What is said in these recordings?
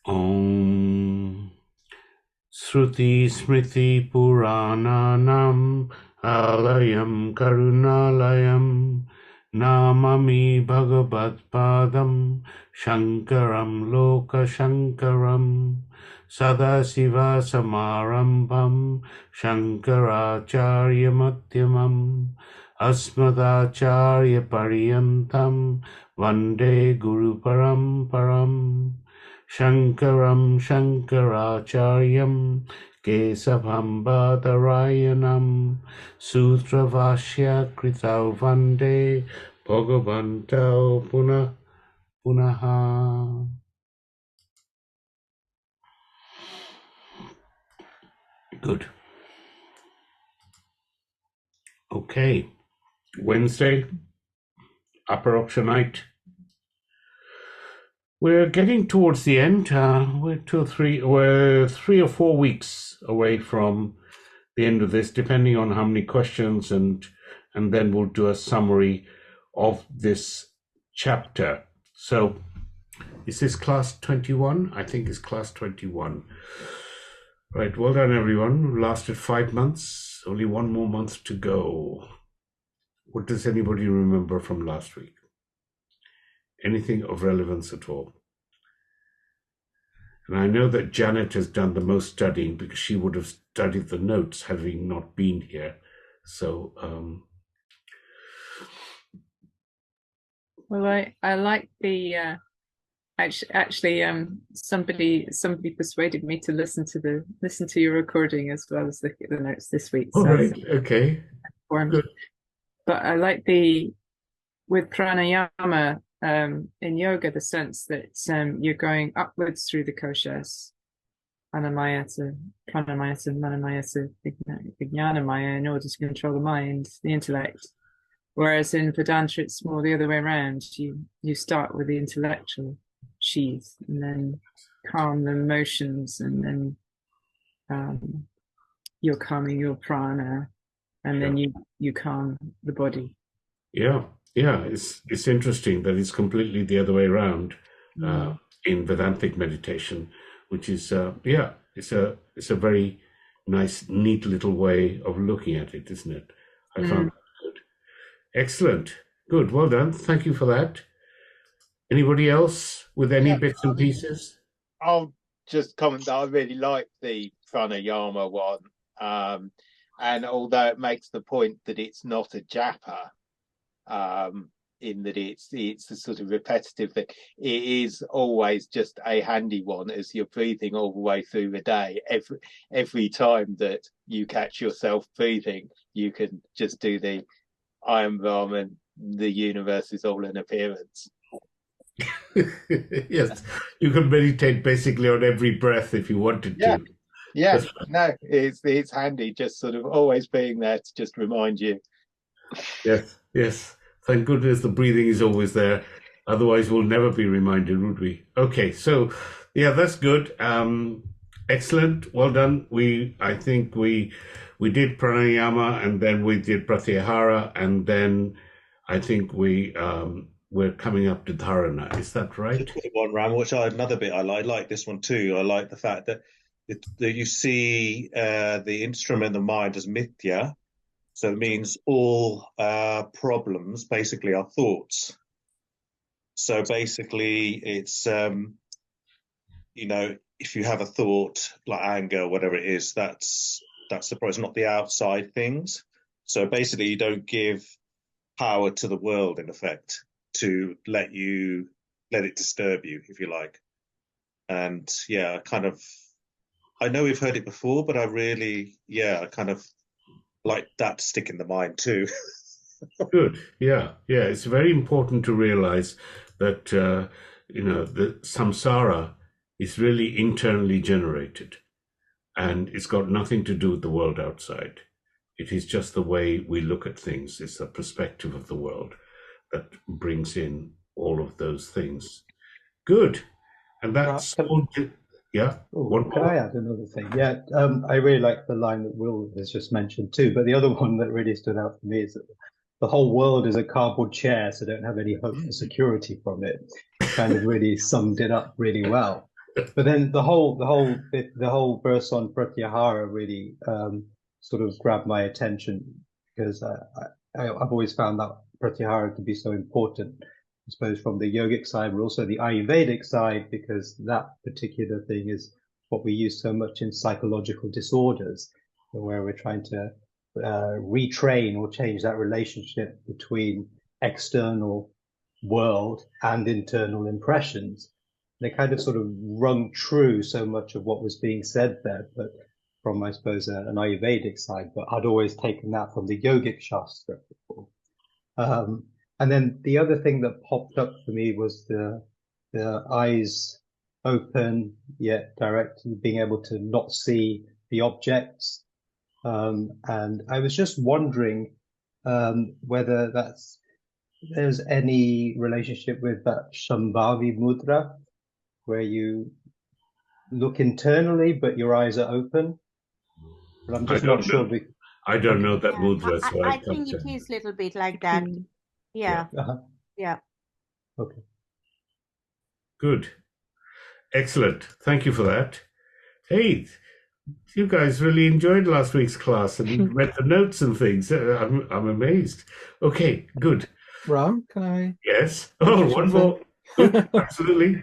Om Shruti Smriti Purananam Alayam Karunalayam Namami Bhagavad-padam Shankaram Loka Shankaram Sadasiva Samarambham Shankaracharya Madhyamam Asmadacharya Paryantam Vande Guru Paramparam Shankaram Shankaracharyam Kesavam Badarayanam Sutravashya Kritau Vande Bhagavantau Punaha. Good. Okay. Wednesday, Aparokshanite. We're getting towards the end. We're 3 or 4 weeks away from the end of this, depending on how many questions, and then we'll do a summary of this chapter. So, is this class 21? I think it's class 21. Right, well done, everyone. We lasted 5 months. Only 1 more month to go. What does anybody remember from last week? Anything of relevance at all? And I know that Janet has done the most studying because she would have studied the notes having not been here. So, well, I like the actually somebody persuaded me to listen to your recording as well as look at the notes this week. All right, okay, good. But I like with pranayama in yoga, the sense that you're going upwards through the koshas, anamayata, pranamayata, manamayata, vijnanamaya, in order to control the mind, the intellect. Whereas in Vedanta, it's more the other way around. You start with the intellectual sheath and then calm the emotions, and then you're calming your prana, and then you calm the body. Yeah, it's interesting that it's completely the other way around in Vedantic meditation, which is it's a very nice, neat little way of looking at it, isn't it? I found that good. Excellent, good, well done. Thank you for that. Anybody else with any bits and pieces? I'll just comment that I really like the pranayama one, and although it makes the point that it's not a japa, in that it's a sort of repetitive thing, it is always just a handy one as you're breathing all the way through the day. Every time that you catch yourself breathing, you can just do the I am Brahman, the universe is all an appearance. Yes, you can meditate basically on every breath if you wanted to. Yeah, no, it's handy just sort of always being there to just remind you. Yes. Thank goodness the breathing is always there. Otherwise, we'll never be reminded, would we? Okay, so yeah, that's good. Excellent. Well done. I think we did pranayama, and then we did pratyahara, and then I think we're coming up to dharana. Is that right? One, Ram, which another bit I like this one too. I like the fact that you see the instrument, the mind, as mithya. So it means all problems basically are thoughts. So basically it's, if you have a thought like anger, whatever it is, that's the problem, not the outside things. So basically you don't give power to the world, in effect, to let it disturb you, if you like. And yeah, I know we've heard it before, but I kind of like that to stick in the mind too. Good. Yeah. It's very important to realize that the samsara is really internally generated, and it's got nothing to do with the world outside. It is just the way we look at things. It's the perspective of the world that brings in all of those things. Good. And that's all. Yeah. Can I add another thing? Yeah, I really like the line that Will has just mentioned too. But the other one that really stood out for me is that the whole world is a cardboard chair, so don't have any hope for security from it. Kind of really summed it up really well. But then the whole verse on Pratyahara really sort of grabbed my attention because I've always found that Pratyahara to be so important, I suppose, from the yogic side, but also the Ayurvedic side, because that particular thing is what we use so much in psychological disorders, where we're trying to retrain or change that relationship between external world and internal impressions. They kind of sort of rung true so much of what was being said there, but from, I suppose, an Ayurvedic side, but I'd always taken that from the yogic Shastra before. And then the other thing that popped up for me was the eyes open yet direct, being able to not see the objects. And I was just wondering whether there's any relationship with that Shambhavi mudra, where you look internally but your eyes are open. But I'm I just not don't sure. know. I don't know that Yeah, mudra, so I I can't think tell it you. is a little bit like that. Yeah, yeah. Okay. Good. Excellent. Thank you for that. Hey, you guys really enjoyed last week's class and read the notes and things. I'm amazed. Okay, good. Ram, can I? Yes. ask Oh, you one something? more. Good. Absolutely.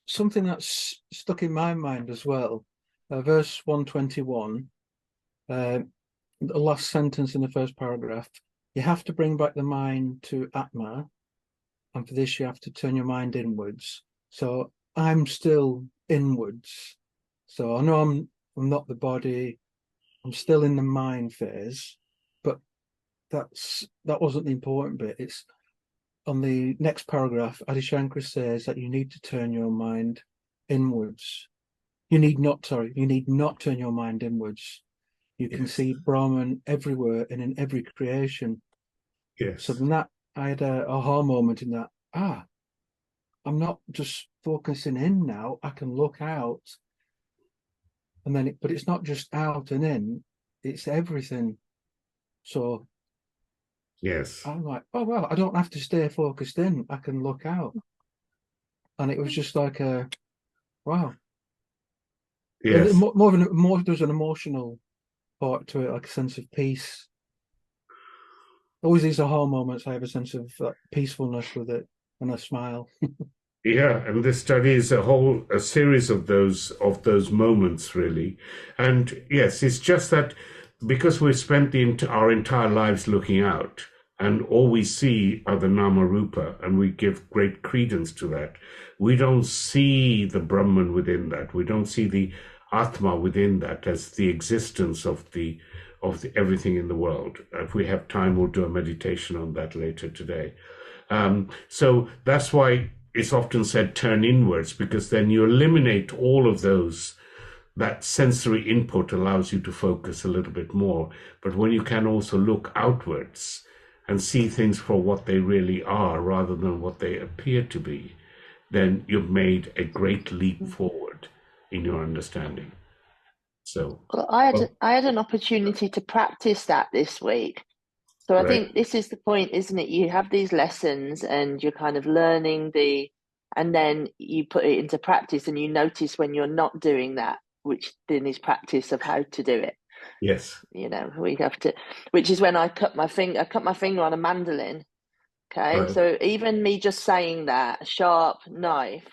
Something that's stuck in my mind as well. Verse 121, the last sentence in the first paragraph. You have to bring back the mind to Atma, and for this you have to turn your mind inwards. So I'm still inwards. So I know I'm not the body. I'm still in the mind phase, but that wasn't the important bit. It's on the next paragraph. Adi Shankar says that you need to turn your mind inwards. You need not turn your mind inwards. You can see Brahman everywhere and in every creation. Yes. So then that I had a aha moment in that. I'm not just focusing in now. I can look out, and then but it's not just out and in; it's everything. So Yes. I'm like, oh well, I don't have to stay focused in. I can look out, and it was just like a wow. Yes. There's an emotional part to it, like a sense of peace. Always these aha moments. I have a sense of peacefulness with it, and a smile. Yeah, and this study is a series of those moments, really. And yes, it's just that because we've spent our entire lives looking out, and all we see are the nama rupa, and we give great credence to that. We don't see the Brahman within that. We don't see the Atma within that as the existence of the everything in the world. If we have time, we'll do a meditation on that later today. So that's why it's often said turn inwards, because then you eliminate all of those. That sensory input allows you to focus a little bit more. But when you can also look outwards and see things for what they really are rather than what they appear to be, then you've made a great leap forward in your understanding. So, Well, I had an opportunity to practice that this week. So I right. think this is the point, isn't it? You have these lessons and you're kind of learning and then you put it into practice and you notice when you're not doing that, which then is practice of how to do it. Yes. You know, we have to, which is when I cut my finger on a mandolin. Okay. Right. So even me just saying that sharp knife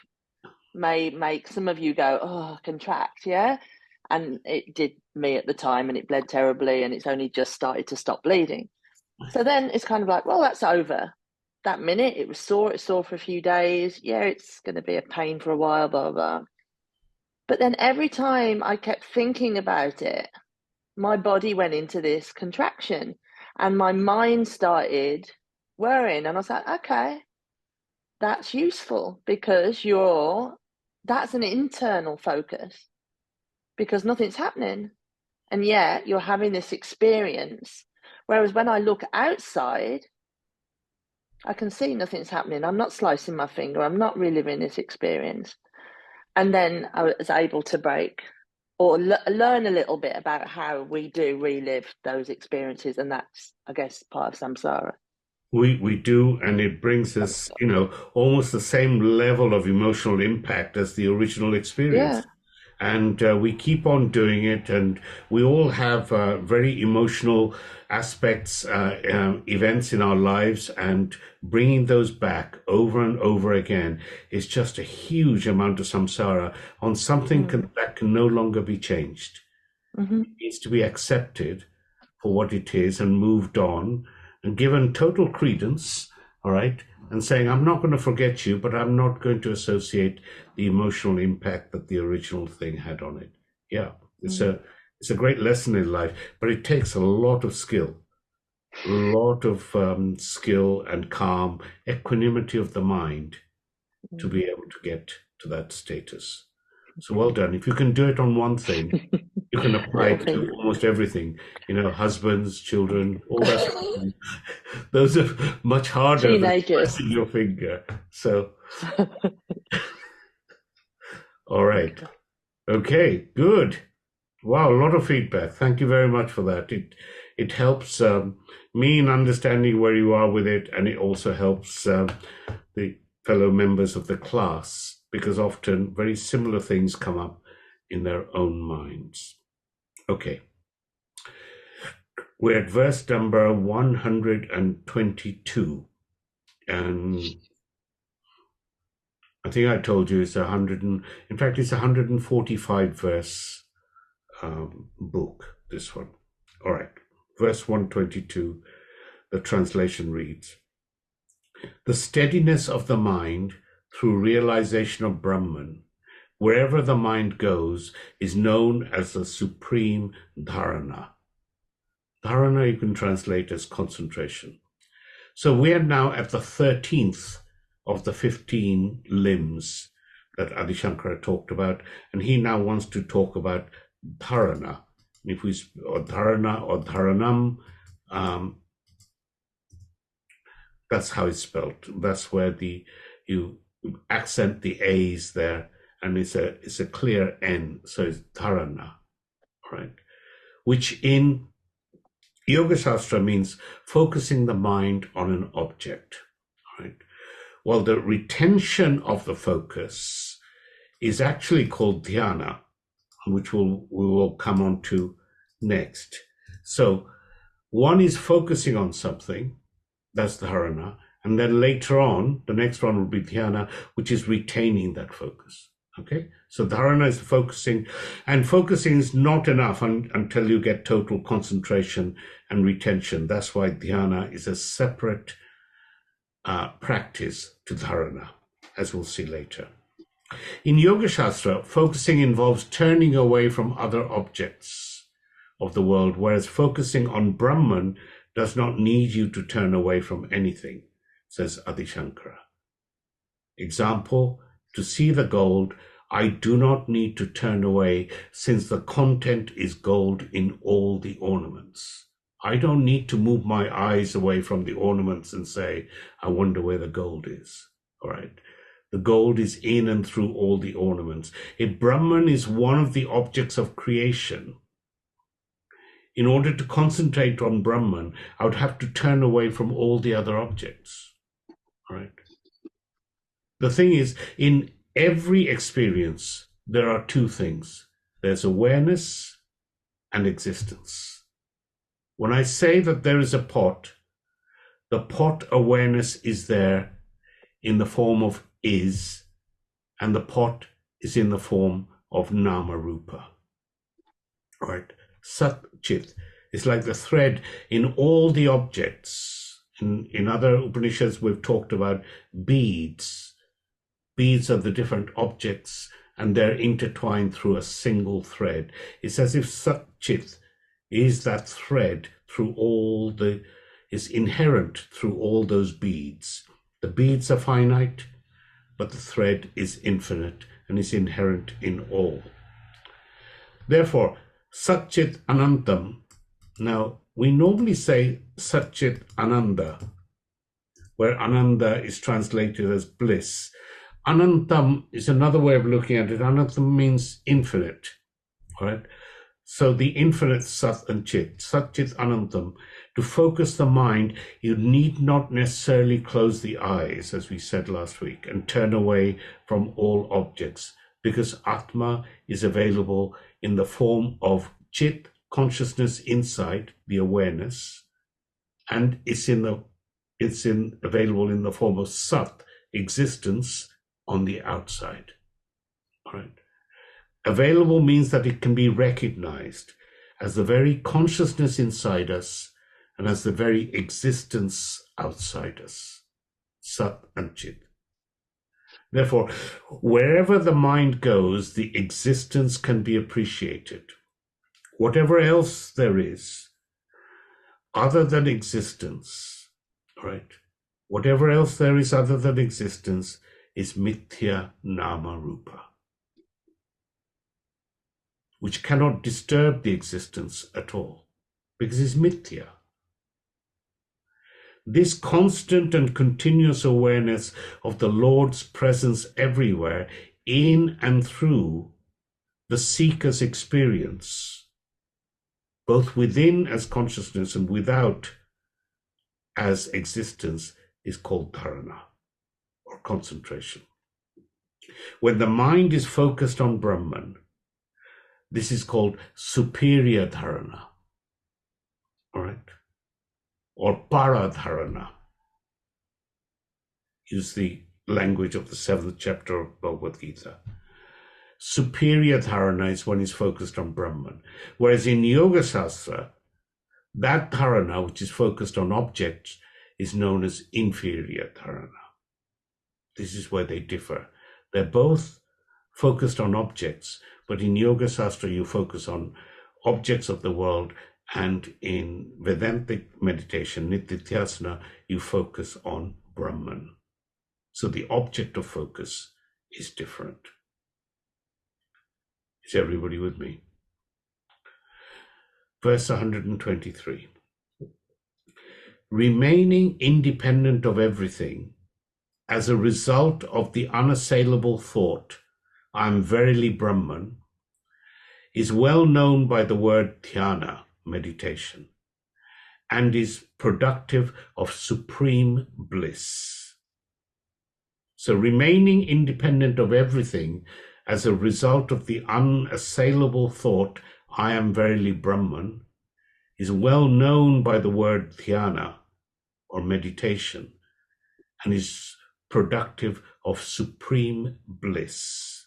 may make some of you go, oh, contract. Yeah. And it did me at the time and it bled terribly and it's only just started to stop bleeding. So then it's kind of like, well, that's over. That minute it was sore. It's sore for a few days. Yeah, it's going to be a pain for a while, blah, blah, blah. But then every time I kept thinking about it, my body went into this contraction and my mind started worrying. And I was like, okay, that's useful because that's an internal focus because nothing's happening. And yet you're having this experience. Whereas when I look outside, I can see nothing's happening. I'm not slicing my finger. I'm not reliving this experience. And then I was able to break or learn a little bit about how we do relive those experiences. And that's, I guess, part of samsara. We do, and it brings us, almost the same level of emotional impact as the original experience. Yeah. And we keep on doing it, and we all have very emotional aspects, events in our lives, and bringing those back over and over again is just a huge amount of samsara on something that can no longer be changed. Mm-hmm. It needs to be accepted for what it is and moved on and given total credence, all right, and saying, I'm not going to forget you, but I'm not going to associate the emotional impact that the original thing had on it. Yeah, it's a great lesson in life, but it takes a lot of skill, skill and calm, equanimity of the mind to be able to get to that status. So well done. If you can do it on one thing, you can apply it to almost everything. Husbands, children, all that sort of thing. Those are much harder Teenagers. than pressing your finger. So, all right. Okay, good. Wow, a lot of feedback. Thank you very much for that. It helps me in understanding where you are with it, and it also helps the fellow members of the class, because often very similar things come up in their own minds. Okay. We're at verse number 122. And I think I told you it's in fact, it's 145 verse book, this one. All right. Verse 122, the translation reads, the steadiness of the mind through realization of Brahman, wherever the mind goes, is known as the supreme dharana. Dharana you can translate as concentration. So we are now at the 13th of the 15 limbs that Adi Shankara talked about, and he now wants to talk about dharana. If we or dharana or dharanam, that's how it's spelled. That's where you accent the A's there, and it's a clear N, so it's dharana, right? Which in Yoga Shastra means focusing the mind on an object, right? Well, the retention of the focus is actually called dhyana, which we will come on to next. So one is focusing on something, that's dharana, and then later on, the next one will be dhyana, which is retaining that focus. Okay, so dharana is focusing, and focusing is not enough until you get total concentration and retention. That's why dhyana is a separate practice to dharana, as we'll see later. In Yoga Shastra, focusing involves turning away from other objects of the world, whereas focusing on Brahman does not need you to turn away from anything, says Adi Shankara. Example, to see the gold, I do not need to turn away since the content is gold in all the ornaments. I don't need to move my eyes away from the ornaments and say, I wonder where the gold is. All right. The gold is in and through all the ornaments. If Brahman is one of the objects of creation, in order to concentrate on Brahman, I would have to turn away from all the other objects. All right. The thing is, in every experience, there are two things. There's awareness and existence. When I say that there is a pot, the pot awareness is there in the form of is, and the pot is in the form of nama rupa. All right. Sat Chit is like the thread in all the objects. In other Upanishads, we've talked about beads. Beads are the different objects, and they're intertwined through a single thread. It's as if Sat Chit is that thread through is inherent through all those beads. The beads are finite, but the thread is infinite and is inherent in all. Therefore, Sat Chit Anantam. Now, we normally say Sat Chit Ananda, where Ananda is translated as bliss. Anantam is another way of looking at it. Anantam means infinite, right? So the infinite Sat and Chit, Sat Chit Anantam, To focus the mind, you need not necessarily close the eyes, as we said last week, and turn away from all objects, because Atma is available in the form of Chit, consciousness inside, the awareness, and available in the form of Sat, existence, on the outside. All right. Available means that it can be recognized as the very consciousness inside us and as the very existence outside us, Sat and Chit. Therefore, wherever the mind goes, the existence can be appreciated. Whatever else there is, other than existence, right? Whatever else there is other than existence is mithya nama rupa, which cannot disturb the existence at all, because it's mithya. This constant and continuous awareness of the Lord's presence everywhere, in and through the seeker's experience, both within as consciousness and without as existence, is called dharana, or concentration. When the mind is focused on Brahman, this is called superior dharana, all right? Or paradharana. Use the language of the 7th chapter of Bhagavad Gita. Superior dharana is when he's focused on Brahman. Whereas in Yoga Shastra, that dharana, which is focused on objects, is known as inferior dharana. This is where they differ. They're both focused on objects, but in Yoga Shastra, you focus on objects of the world, and in Vedantic meditation, Nityatyasana, you focus on Brahman. So the object of focus is different. Is everybody with me? Verse 123. Remaining independent of everything, as a result of the unassailable thought, I am verily Brahman, is well known by the word dhyana, meditation, and is productive of supreme bliss. So remaining independent of everything as a result of the unassailable thought, I am verily Brahman, is well known by the word dhyana, or meditation, and is productive of supreme bliss.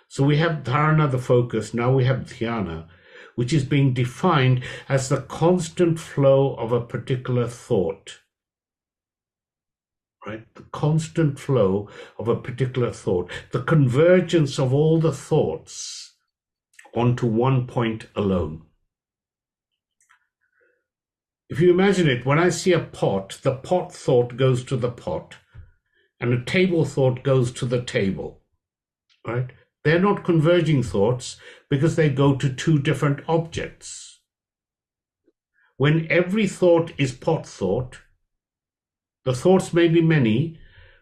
So we have dharana, the focus, now we have dhyana, which is being defined as the constant flow of a particular thought, right? The constant flow of a particular thought, the convergence of all the thoughts onto one point alone. If you imagine it, when I see a pot, the pot thought goes to the pot, and a table thought goes to the table, right? They're not converging thoughts because they go to two different objects. When every thought is pot thought, the thoughts may be many,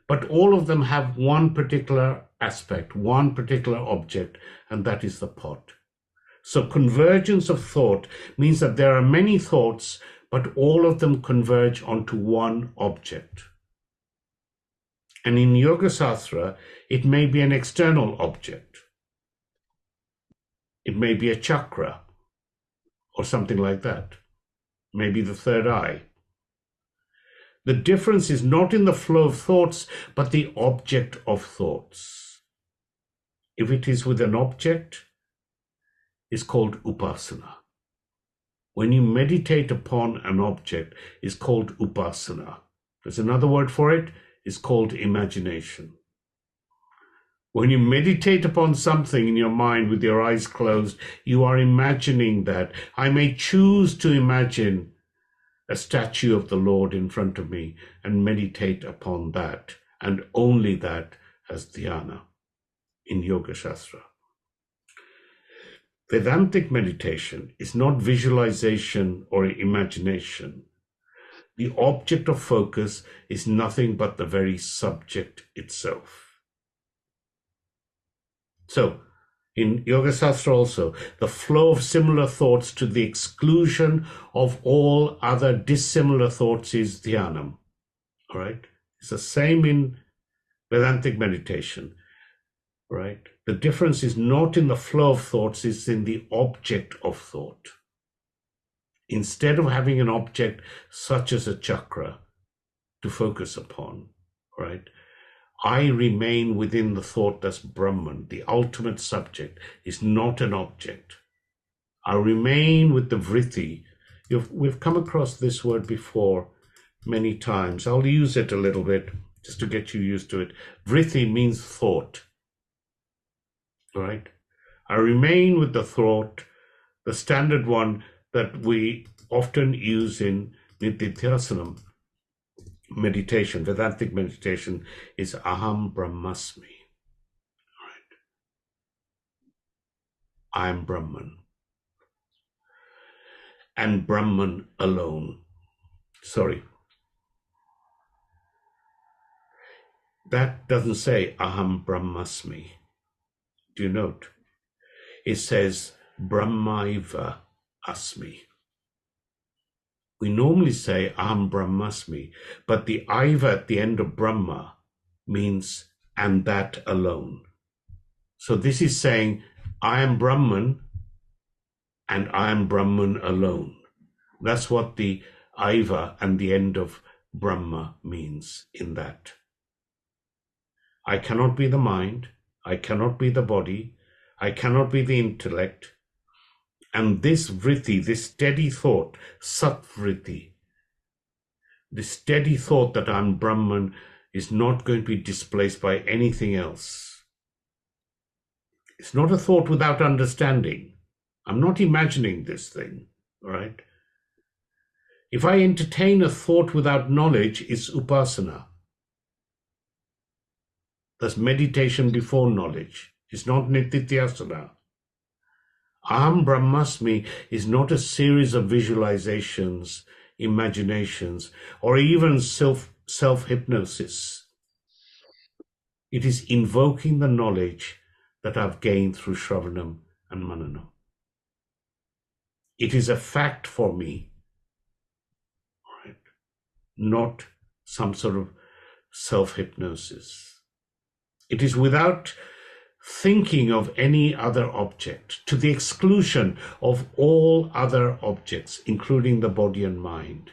but all of them have one particular aspect, one particular object, and that is the pot. So convergence of thought means that there are many thoughts, but all of them converge onto one object. And in Yoga Shastra, it may be an external object. It may be a chakra or something like that. Maybe the third eye. The difference is not in the flow of thoughts, but the object of thoughts. If it is with an object, it's called upasana. When you meditate upon an object, it's called upasana. There's another word for it, it's called imagination. When you meditate upon something in your mind with your eyes closed, you are imagining that. I may choose to imagine a statue of the Lord in front of me and meditate upon that, and only that, as dhyana in Yoga Shastra. Vedantic meditation is not visualization or imagination. The object of focus is nothing but the very subject itself. So, In Yoga Sastra also, the flow of similar thoughts to the exclusion of all other dissimilar thoughts is dhyanam. All right? It's the same in Vedantic meditation. Right? The difference is not in the flow of thoughts, it's in the object of thought. Instead of having an object such as a chakra to focus upon, right? I remain within the thought that's Brahman. The ultimate subject is not an object. I remain with the vritti. We've come across this word before many times. I'll use it a little bit just to get you used to it. Vritti means thought. Right? I remain with the thought, the standard one that we often use in Nididhyasanam meditation, Vedantic meditation, is Aham Brahmasmi. Right? I am Brahman. And Brahman alone. Sorry. That doesn't say Aham Brahmasmi. Do you note? It says Brahmaiva Asmi. We normally say Aham Brahmasmi, but the Aiva at the end of Brahma means and that alone. So this is saying I am Brahman and I am Brahman alone. That's what the Aiva and the end of Brahma means in that. I cannot be the mind, I cannot be the body, I cannot be the intellect. And this vritti, this steady thought, sat vritti, this steady thought that I'm Brahman is not going to be displaced by anything else. It's not a thought without understanding. I'm not imagining this thing, all right? If I entertain a thought without knowledge, it's upasana. That's meditation before knowledge. It's not nitithyasana. Aham Brahmasmi is not a series of visualizations, imaginations, or even self-hypnosis. It is invoking the knowledge that I've gained through Shravanam and Mananam. It is a fact for me, right? Not some sort of self-hypnosis. It is without thinking of any other object, to the exclusion of all other objects, including the body and mind.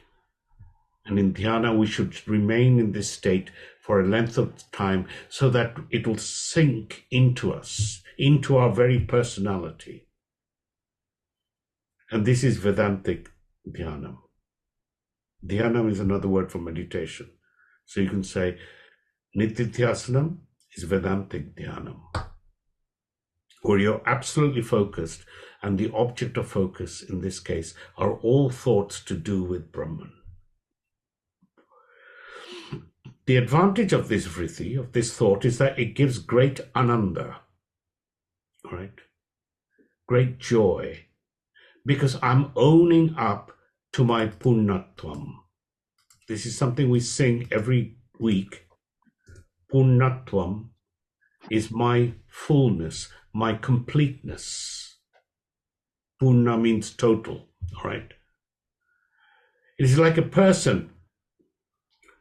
And in dhyana, we should remain in this state for a length of time so that it will sink into us, into our very personality. And this is Vedantic Dhyanam. Dhyanam is another word for meditation. So you can say Nitithyasanam is Vedantic Dhyanam, where you're absolutely focused, and the object of focus in this case are all thoughts to do with Brahman. The advantage of this vritti, of this thought, is that it gives great ananda, right? Great joy, because I'm owning up to my punnatvam. This is something we sing every week. Punnatvam is my fullness, my completeness. Punna means total, all right? It is like a person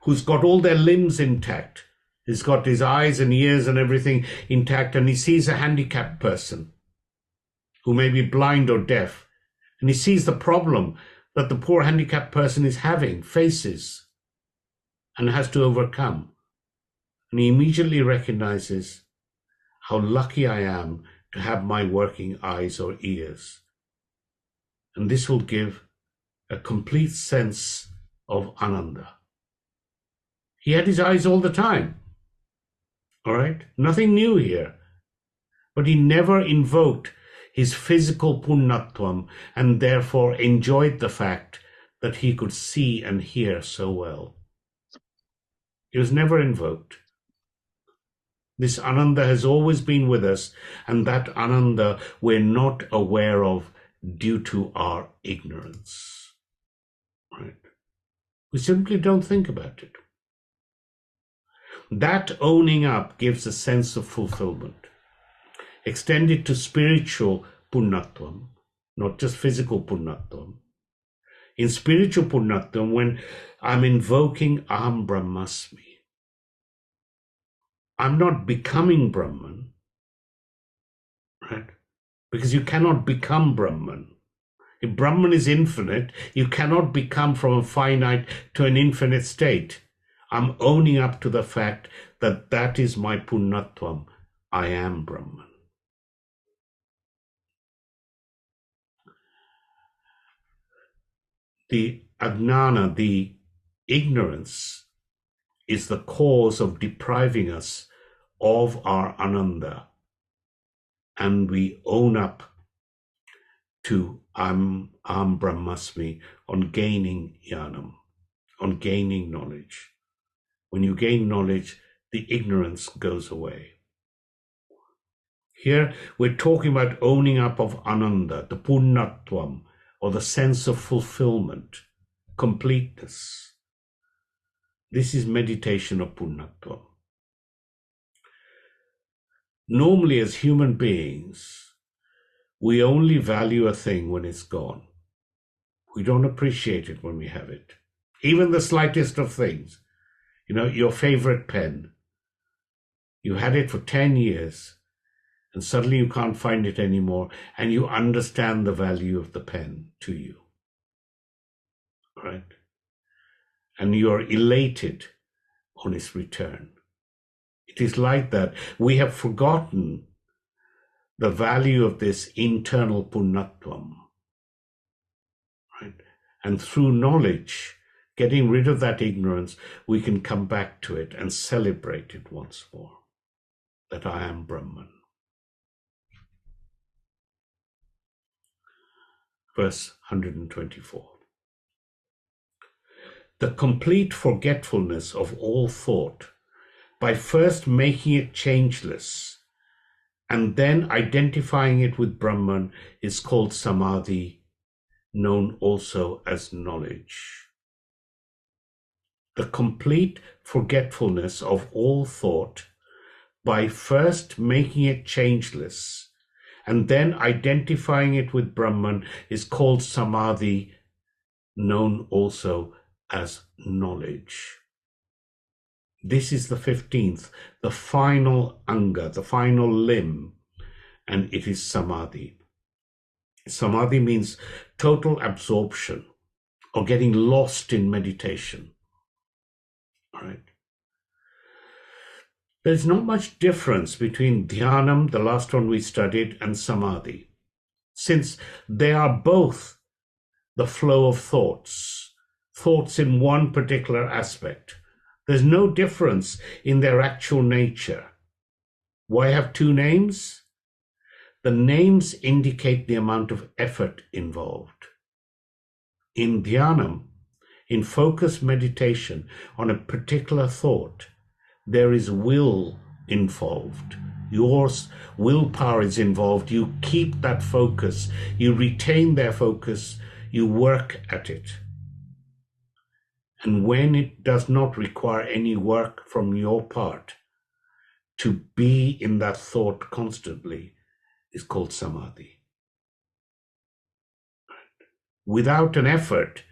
who's got all their limbs intact. He's got his eyes and ears and everything intact, and he sees a handicapped person who may be blind or deaf, and he sees the problem that the poor handicapped person is having, faces, and has to overcome. And he immediately recognizes how lucky I am to have my working eyes or ears. And this will give a complete sense of ananda. He had his eyes all the time, all right? Nothing new here. But he never invoked his physical punnatvam and therefore enjoyed the fact that he could see and hear so well. It was never invoked. This ananda has always been with us, and that ananda we're not aware of due to our ignorance. Right? We simply don't think about it. That owning up gives a sense of fulfillment. extend it to spiritual punnatvam, not just physical punnatvam. In spiritual punnatvam, when I'm invoking Aham Brahmasmi, I'm not becoming Brahman, right? Because you cannot become Brahman. If Brahman is infinite, you cannot become from a finite to an infinite state. I'm owning up to the fact that that is my punnatvam. I am Brahman. The ajnana, the ignorance, is the cause of depriving us of our ananda. And we own up to Aham Brahmasmi on gaining jnanam, on gaining knowledge. When you gain knowledge, the ignorance goes away. Here we're talking about owning up of ananda, the punnatvam, or the sense of fulfillment, completeness. This is meditation of punnatvam. Normally, as human beings, we only value a thing when it's gone. We don't appreciate it when we have it. Even the slightest of things. You know, your favorite pen. You had it for 10 years, and suddenly you can't find it anymore, and you understand the value of the pen to you. Right? And you're elated on its return. It is like that. We have forgotten the value of this internal punnatvam. Right? And through knowledge, getting rid of that ignorance, we can come back to it and celebrate it once more, that I am Brahman. Verse 124. The complete forgetfulness of all thought, by first making it changeless and then identifying it with Brahman, is called samadhi, known also as knowledge. The complete forgetfulness of all thought, by first making it changeless and then identifying it with Brahman, is called samadhi, known also as knowledge. This is the 15th, the final anga, the final limb, and it is samadhi. Samadhi means total absorption or getting lost in meditation. All right. There's not much difference between dhyanam, the last one we studied, and samadhi, since they are both the flow of thoughts in one particular aspect. There's no difference in their actual nature. Why have two names? The names indicate the amount of effort involved. In dhyanam, in focused meditation on a particular thought, there is will involved. Your willpower is involved. You keep that focus. You retain their focus. You work at it. And when it does not require any work from your part, to be in that thought constantly is called samadhi. Without an effort,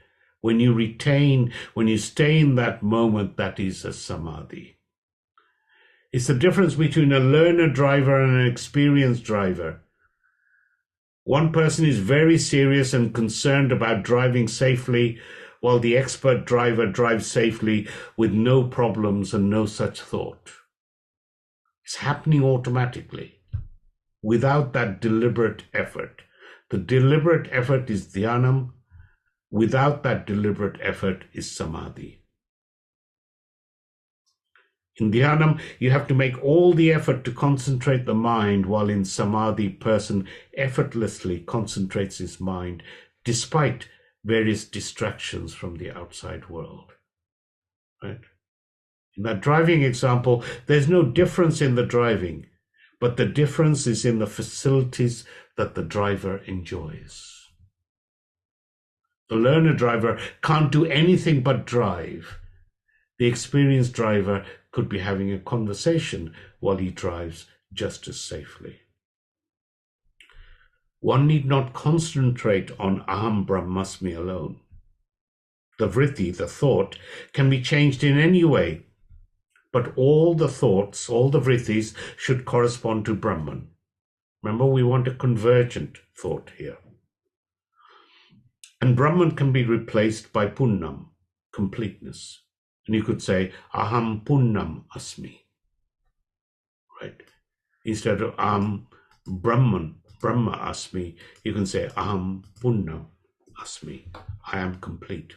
when you stay in that moment, that is a samadhi. It's the difference between a learner driver and an experienced driver. One person is very serious and concerned about driving safely, while the expert driver drives safely with no problems and no such thought. It's happening automatically, without that deliberate effort. The deliberate effort is dhyanam. Without that deliberate effort is samadhi. In dhyanam, you have to make all the effort to concentrate the mind, while in samadhi, person effortlessly concentrates his mind despite various distractions from the outside world. Right? In that driving example, there's no difference in the driving, but the difference is in the facilities that the driver enjoys. The learner driver can't do anything but drive. The experienced driver could be having a conversation while he drives just as safely. one need not concentrate on Aham Brahmasmi alone. The vritti, the thought, can be changed in any way, but all the thoughts, all the vrittis should correspond to Brahman. Remember, we want a convergent thought here. And Brahman can be replaced by Punnam, completeness. And you could say, Aham Punnam Asmi. Right? Instead of Aham Brahma Asmi, you can say Aham Punnam Asmi. I am complete.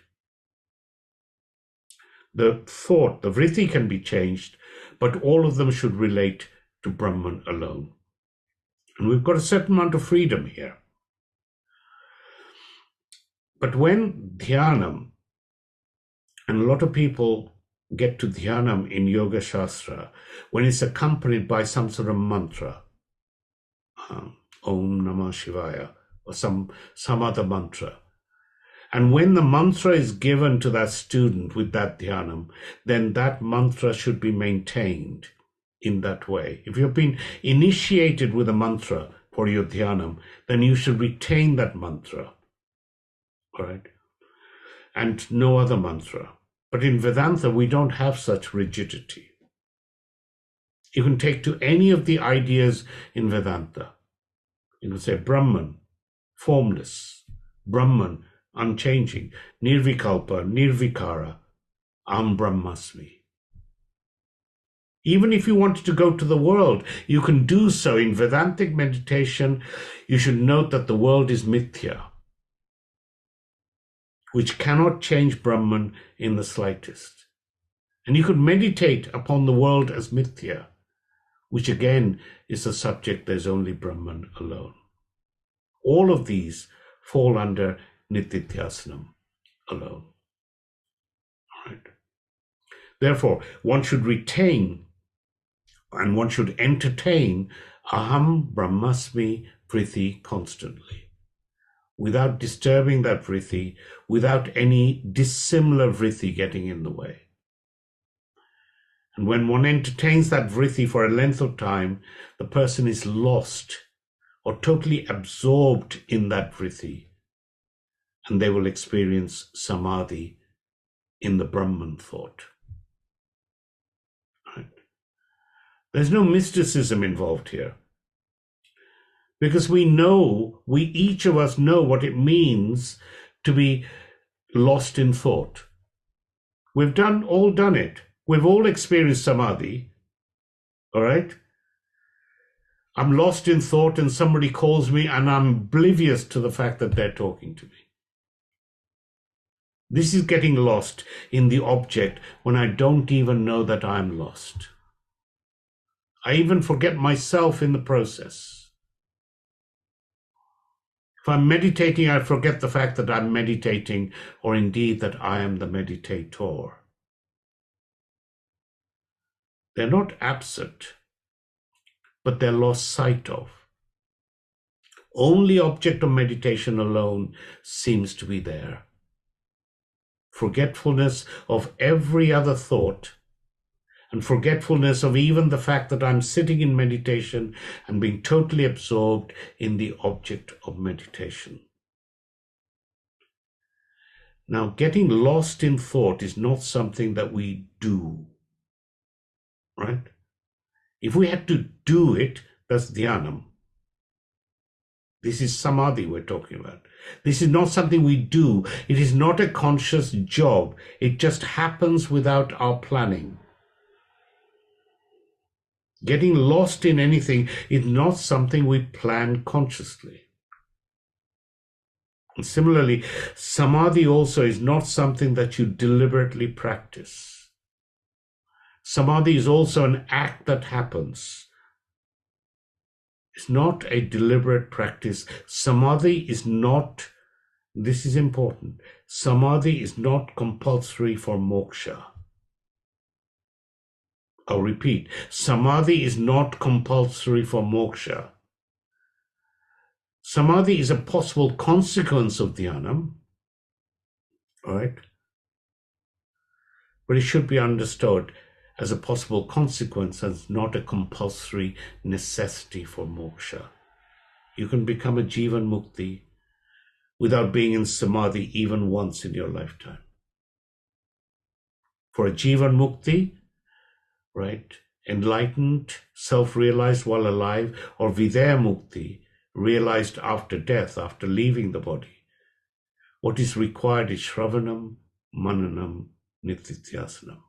The thought, the vritti can be changed, but all of them should relate to Brahman alone. And we've got a certain amount of freedom here. But when dhyanam, and a lot of people get to dhyanam in Yoga Shastra, when it's accompanied by some sort of mantra, Om Namah Shivaya, or some other mantra. And when the mantra is given to that student with that dhyanam, then that mantra should be maintained in that way. If you've been initiated with a mantra for your dhyanam, then you should retain that mantra, all right? And no other mantra. But in Vedanta, we don't have such rigidity. You can take to any of the ideas in Vedanta. You can say Brahman, formless, Brahman, unchanging, Nirvikalpa, Nirvikara, Aham Brahmasmi. Even if you wanted to go to the world, you can do so. In Vedantic meditation, you should note that the world is mithya, which cannot change Brahman in the slightest. And you could meditate upon the world as mithya, which again is the subject, there's only Brahman alone. All of these fall under Nitithyasanam alone. All right. Therefore, one should retain and one should entertain Aham Brahmasmi vritti constantly, without disturbing that vritti, without any dissimilar vritti getting in the way. And when one entertains that vritti for a length of time, the person is lost or totally absorbed in that vritti, and they will experience samadhi in the Brahman thought. Right? There's no mysticism involved here, because we each of us know what it means to be lost in thought. We've all done it. We've all experienced samadhi, all right? I'm lost in thought and somebody calls me and I'm oblivious to the fact that they're talking to me. This is getting lost in the object when I don't even know that I'm lost. I even forget myself in the process. If I'm meditating, I forget the fact that I'm meditating, or indeed that I am the meditator. They're not absent, but they're lost sight of. Only object of meditation alone seems to be there. Forgetfulness of every other thought, and forgetfulness of even the fact that I'm sitting in meditation and being totally absorbed in the object of meditation. Now, getting lost in thought is not something that we do, right? If we had to do it, that's dhyanam. This is samadhi we're talking about. This is not something we do. It is not a conscious job. It just happens without our planning. Getting lost in anything is not something we plan consciously. And similarly, samadhi also is not something that you deliberately practice. Samadhi is also an act that happens. It's not a deliberate practice. Samadhi is not, this is important, samadhi is not compulsory for moksha. I'll repeat, samadhi is not compulsory for moksha. Samadhi is a possible consequence of dhyanam, right? But it should be understood as a possible consequence and not a compulsory necessity for moksha. you can become a Jivan Mukti without being in Samadhi even once in your lifetime. For a Jivan Mukti, right, enlightened, self-realized while alive, or Vidya Mukti, realized after death, after leaving the body, what is required is Shravanam, Mananam, Nitityasanam.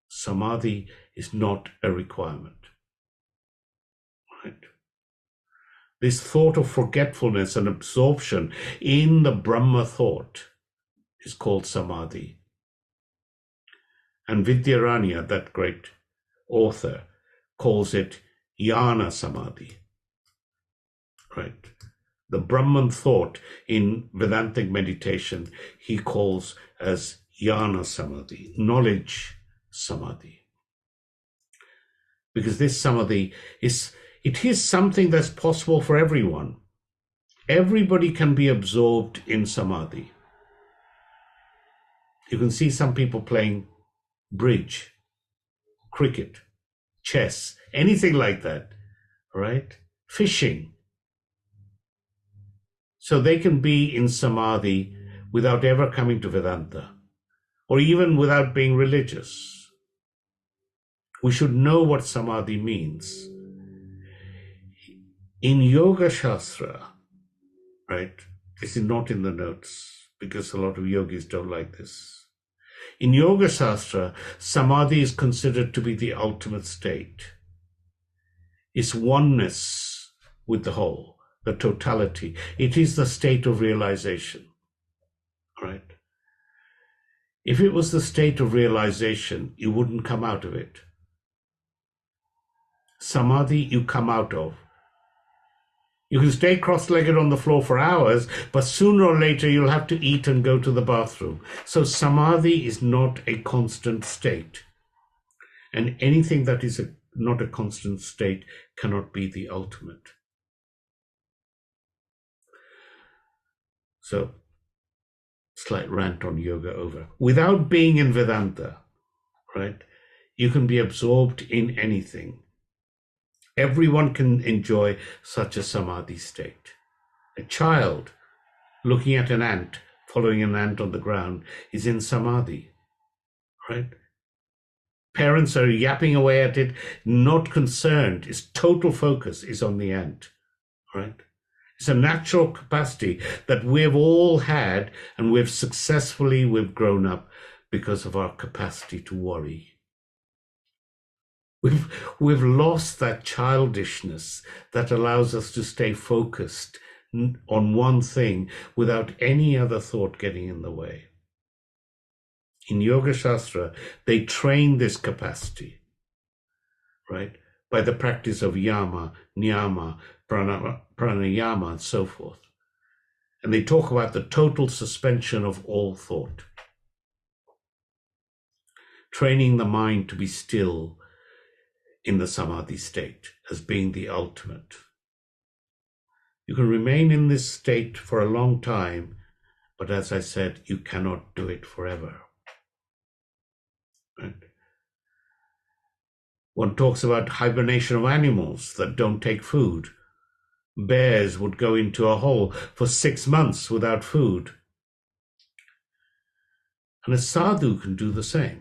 Samadhi is not a requirement. Right? This thought of forgetfulness and absorption in the Brahma thought is called Samadhi. And Vidyaranya, that great author, calls it Jnana Samadhi. Right? The Brahman thought in Vedantic meditation, he calls as Jnana Samadhi, knowledge Samadhi. Because this Samadhi is something that's possible for everyone. Everybody can be absorbed in Samadhi. You can see some people playing bridge, cricket, chess, anything like that, right? Fishing. So they can be in Samadhi without ever coming to Vedanta, or even without being religious. We should know what Samadhi means. In Yoga Shastra, right? This is not in the notes because a lot of yogis don't like this. In Yoga Shastra, Samadhi is considered to be the ultimate state. It's oneness with the whole, the totality. It is the state of realization, right? If it was the state of realization, you wouldn't come out of it. Samadhi, you come out of. You can stay cross-legged on the floor for hours, but sooner or later you'll have to eat and go to the bathroom. So Samadhi is not a constant state. And anything that is not a constant state cannot be the ultimate. So, slight rant on yoga over. Without being in Vedanta, right, you can be absorbed in anything. Everyone can enjoy such a Samadhi state. A child looking at an ant, following an ant on the ground, is in Samadhi, right? Parents are yapping away at it, not concerned. Its total focus is on the ant, right? It's a natural capacity that we've all had, and we've grown up because of our capacity to worry. We've lost that childishness that allows us to stay focused on one thing without any other thought getting in the way. In Yoga Shastra, they train this capacity, right, by the practice of yama, niyama, pranayama, and so forth. And they talk about the total suspension of all thought, training the mind to be still in the Samadhi state as being the ultimate. You can remain in this state for a long time, but as I said, you cannot do it forever. Right? One talks about hibernation of animals that don't take food. Bears would go into a hole for 6 months without food. And a sadhu can do the same.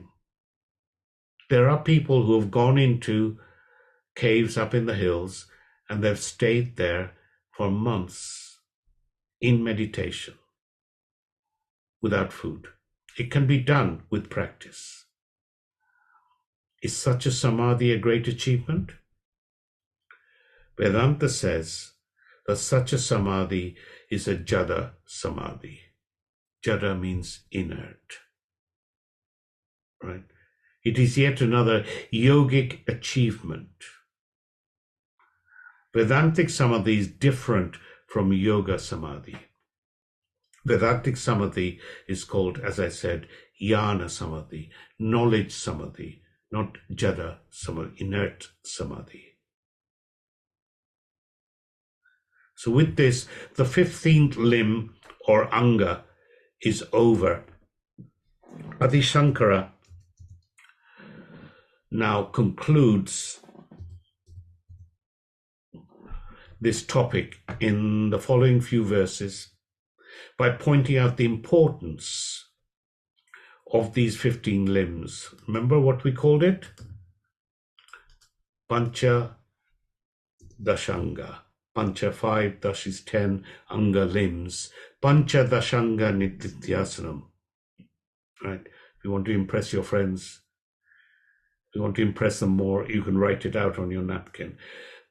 There are people who have gone into caves up in the hills and they've stayed there for months in meditation without food. It can be done with practice. Is such a samadhi a great achievement? Vedanta says that such a samadhi is a jada samadhi. Jada means inert, right? It is yet another yogic achievement. Vedantic samadhi is different from yoga samadhi. Vedantic samadhi is called, as I said, jnana samadhi, knowledge samadhi, not jada samadhi, inert samadhi. So with this, the 15th limb or anga is over. Adi Shankara now concludes this topic in the following few verses by pointing out the importance of these 15 limbs. Remember what we called it? Pancha Dashanga. Pancha 5, Dash is 10, Anga limbs. Pancha Dashanga Nityasanam. Right? If you want to impress your friends, if you want to impress them more, you can write it out on your napkin.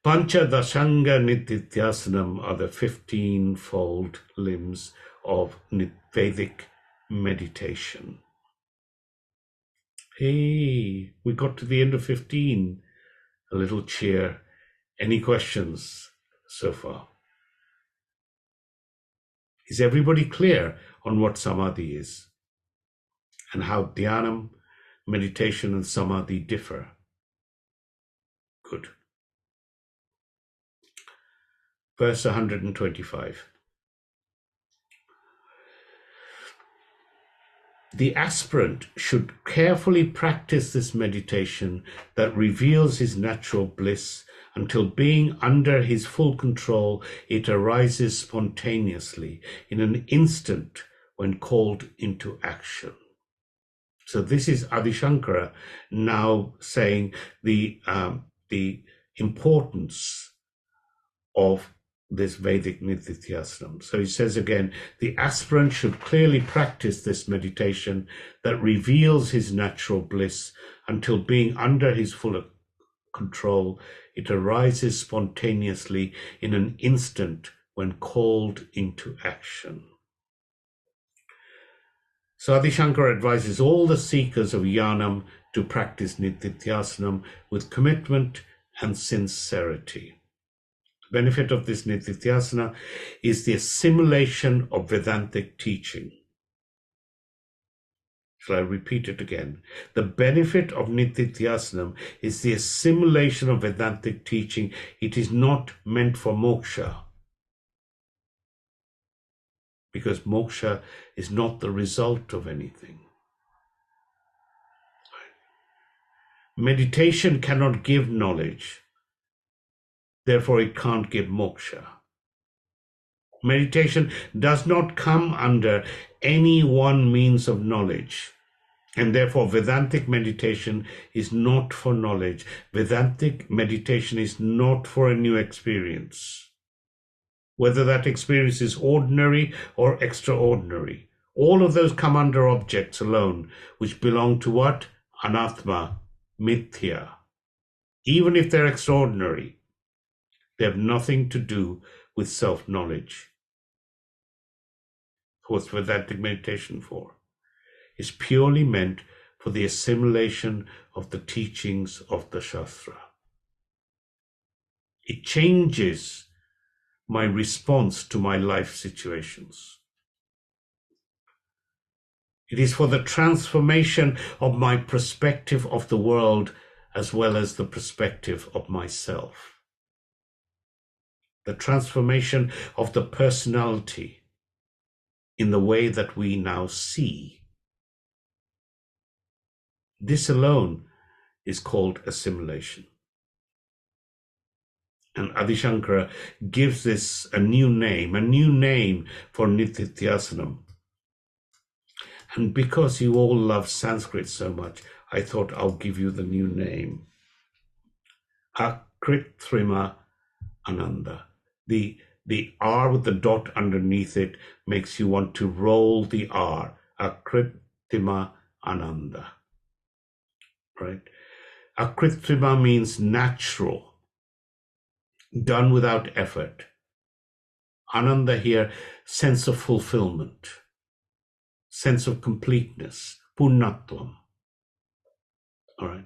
Pancha Dashanga Nityasanam are the 15-fold limbs of Vedic meditation. Hey, we got to the end of 15. A little cheer. Any questions so far? Is everybody clear on what samadhi is and how dhyanam, meditation, and samadhi differ? Good. Verse 125. The aspirant should carefully practice this meditation that reveals his natural bliss until, being under his full control, it arises spontaneously in an instant when called into action. So this is Adi Shankara now saying the importance of this Vedic Nityasanam. So he says again, the aspirant should clearly practice this meditation that reveals his natural bliss until, being under his full control, it arises spontaneously in an instant when called into action. So Adi Shankara advises all the seekers of jnanam to practice Nityasanam with commitment and sincerity. Benefit of this Nityasanam is the assimilation of Vedantic teaching. Shall I repeat it again? The benefit of Nityasanam is the assimilation of Vedantic teaching. It is not meant for moksha, because moksha is not the result of anything. Meditation cannot give knowledge. Therefore, it can't give moksha. Meditation does not come under any one means of knowledge, and therefore Vedantic meditation is not for knowledge. Vedantic meditation is not for a new experience, whether that experience is ordinary or extraordinary. All of those come under objects alone, which belong to what? Anatma, mithya. Even if they're extraordinary, they have nothing to do with self-knowledge. What's Vedantic meditation for? It's purely meant for the assimilation of the teachings of the Shastra. It changes my response to my life situations. It is for the transformation of my perspective of the world as well as the perspective of myself. The transformation of the personality in the way that we now see. This alone is called assimilation. And Adi Shankara gives this a new name for Nityasanam. And because you all love Sanskrit so much, I thought I'll give you the new name. Akritrima Ananda. The R with the dot underneath it makes you want to roll the R. Akritima Ananda. Right? Akritima means natural, done without effort. Ananda here, sense of fulfillment, sense of completeness, punnatvam. All right.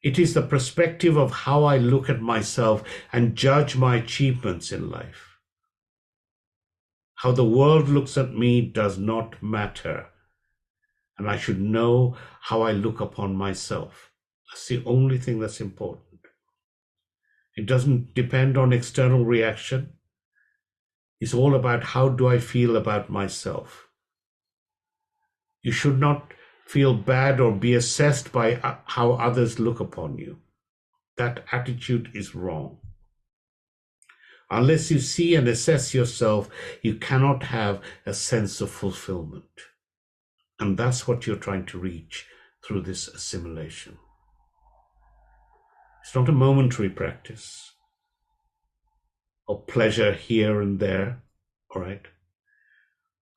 It is the perspective of how I look at myself and judge my achievements in life. How the world looks at me does not matter, and I should know how I look upon myself. That's the only thing that's important. It doesn't depend on external reaction. It's all about how do I feel about myself. You should not feel bad or be assessed by how others look upon you. That attitude is wrong. Unless you see and assess yourself, you cannot have a sense of fulfillment. And that's what you're trying to reach through this assimilation. It's not a momentary practice of pleasure here and there, all right?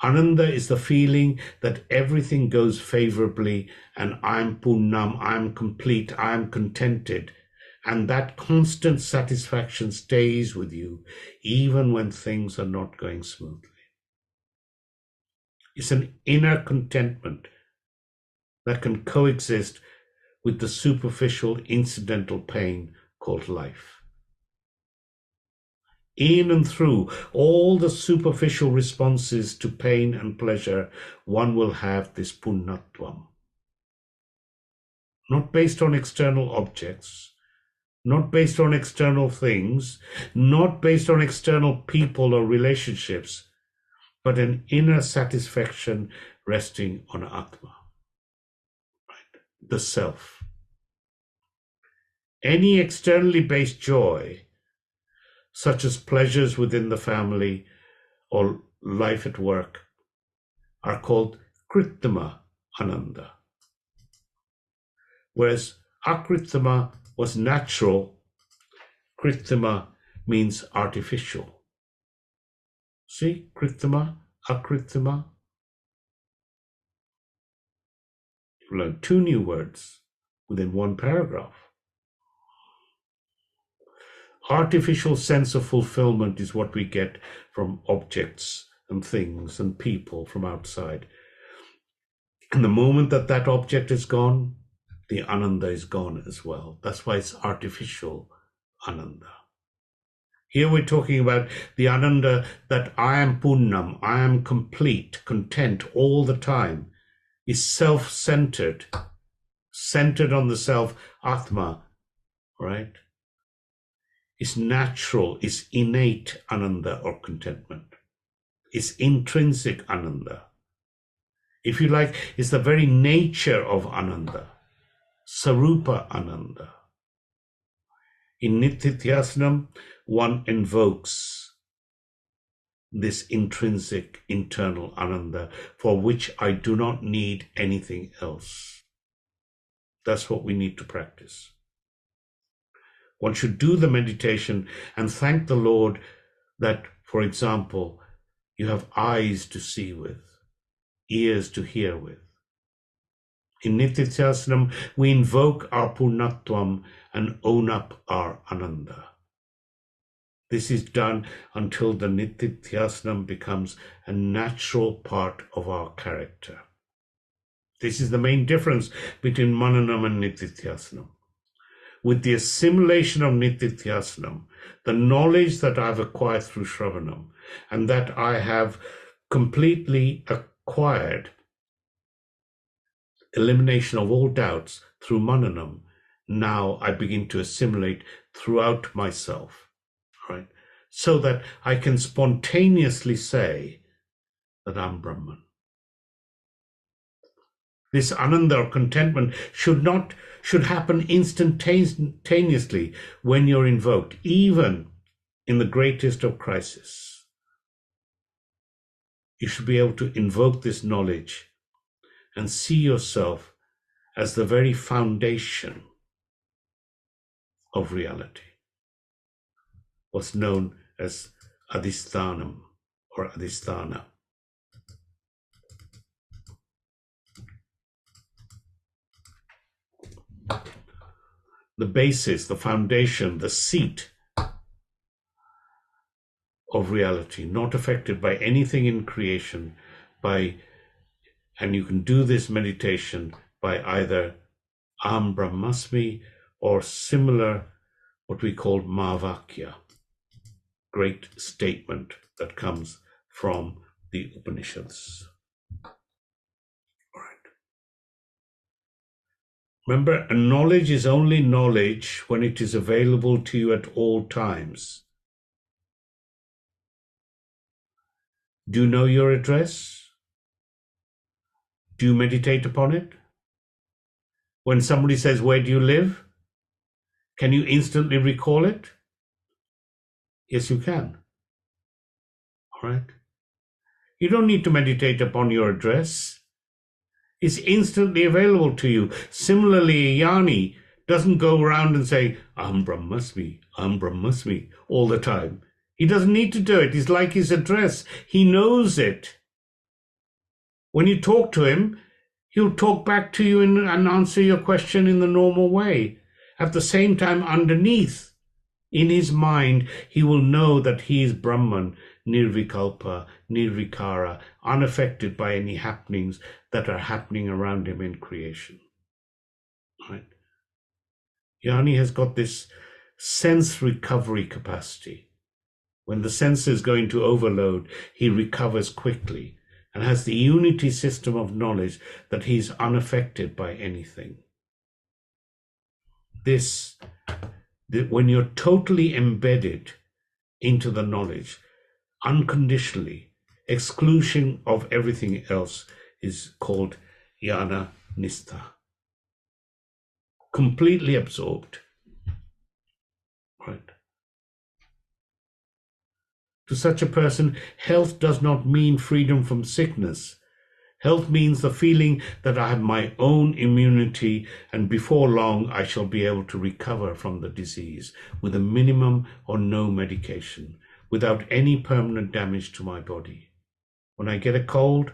Ananda is the feeling that everything goes favorably and I'm punnam, I'm complete, I'm contented. And that constant satisfaction stays with you even when things are not going smoothly. It's an inner contentment that can coexist with the superficial incidental pain called life. In and through all the superficial responses to pain and pleasure, one will have this punnatvam. Not based on external objects, not based on external things, not based on external people or relationships, but an inner satisfaction resting on Atma, right? The self. Any externally based joy, such as pleasures within the family or life at work, are called Kritama Ananda. Whereas Akritama was natural, Kritama means artificial. See, Kritama, Akritama. You learn 2 new words within 1 paragraph. Artificial sense of fulfillment is what we get from objects and things and people from outside. And the moment that that object is gone, the Ananda is gone as well. That's why it's artificial Ananda. Here we're talking about the Ananda that I am punnam, I am complete, content all the time, is self-centered, centered on the self, Atma, right? Is natural, is innate Ananda or contentment. Is intrinsic Ananda. If you like, it's the very nature of Ananda, Sarupa Ananda. In Nitityasanam, one invokes this intrinsic internal Ananda for which I do not need anything else. That's what we need to practice. One should do the meditation and thank the Lord that, for example, you have eyes to see with, ears to hear with. In Nitityasanam, we invoke our Purnatvam and own up our Ananda. This is done until the Nitityasanam becomes a natural part of our character. This is the main difference between Mananam and Nitityasanam. With the assimilation of Nitityasanam, the knowledge that I've acquired through Shravanam, and that I have completely acquired, elimination of all doubts through Mananam, now I begin to assimilate throughout myself, right? So that I can spontaneously say that I'm Brahman. This Ananda or contentment should happen instantaneously when you're invoked, even in the greatest of crises. You should be able to invoke this knowledge and see yourself as the very foundation of reality, what's known as Adhisthanam or Adhisthana. The basis, the foundation, the seat of reality, not affected by anything in creation, and you can do this meditation by either Aham Brahmasmi or similar, what we call Mahavakya, great statement that comes from the Upanishads. All right. Remember, knowledge is only knowledge when it is available to you at all times. Do you know your address? Do you meditate upon it? When somebody says, "Where do you live?" can you instantly recall it? Yes, you can. All right. You don't need to meditate upon your address. It's instantly available to you. Similarly, Jnani doesn't go around and say, Aham Brahmasmi, Aham Brahmasmi all the time. He doesn't need to do it. It's like his address. He knows it. When you talk to him, he'll talk back to you and answer your question in the normal way. At the same time, underneath, in his mind, he will know that he is Brahman, Nirvikalpa, Nirvikara, unaffected by any happenings that are happening around him in creation. Right? Jnani has got this sense recovery capacity. When the senses go into overload, he recovers quickly and has the unity system of knowledge that he is unaffected by anything. When you're totally embedded into the knowledge, unconditionally, exclusion of everything else is called jnana nistha. Completely absorbed. Right? To such a person, health does not mean freedom from sickness. Health means the feeling that I have my own immunity and before long I shall be able to recover from the disease with a minimum or no medication, without any permanent damage to my body. When I get a cold,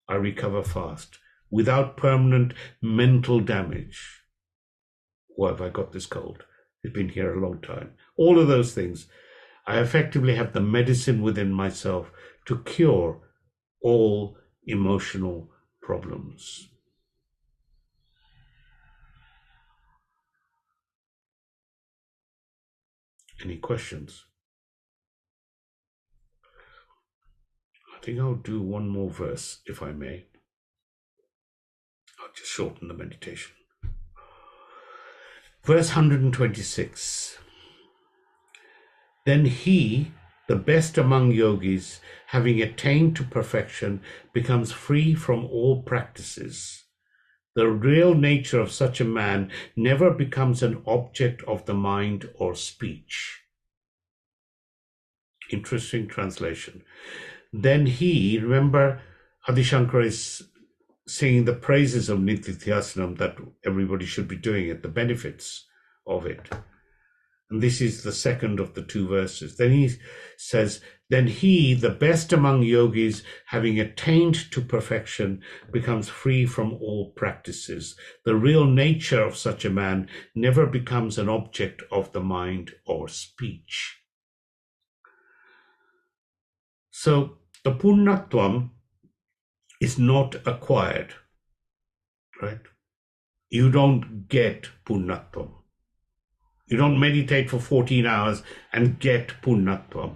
I recover fast, without permanent mental damage. Why have I got this cold? It's been here a long time. All of those things. I effectively have the medicine within myself to cure all emotional problems. Any questions? I think I'll do one more verse, if I may. I'll just shorten the meditation. Verse 126. Then he, the best among yogis, having attained to perfection, becomes free from all practices. The real nature of such a man never becomes an object of the mind or speech. Interesting translation. Then he, remember, Adi Shankara is singing the praises of Nityathyasanam, that everybody should be doing it, the benefits of it. And this is the second of the two verses. Then he says, then he, the best among yogis, having attained to perfection, becomes free from all practices. The real nature of such a man never becomes an object of the mind or speech. So the punnatvam is not acquired, right? You don't get punnatvam. You don't meditate for 14 hours and get punnatvam.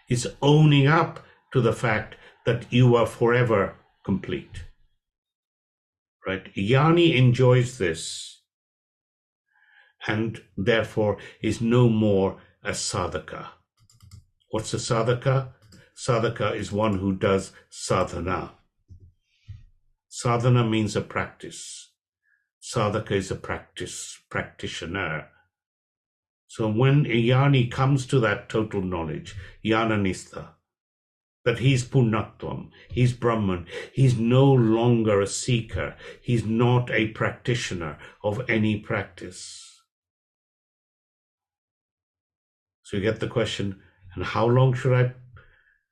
It's owning up to the fact that you are forever complete. Right? Jnani enjoys this and therefore is no more a sadhaka. What's a sadhaka? Sadhaka is one who does sadhana. Sadhana means a practice. Sadhaka is a practitioner. So when a jnani comes to that total knowledge, jnananistha, that he's punnatvam, he's Brahman, he's no longer a seeker, he's not a practitioner of any practice. So you get the question, and how long should I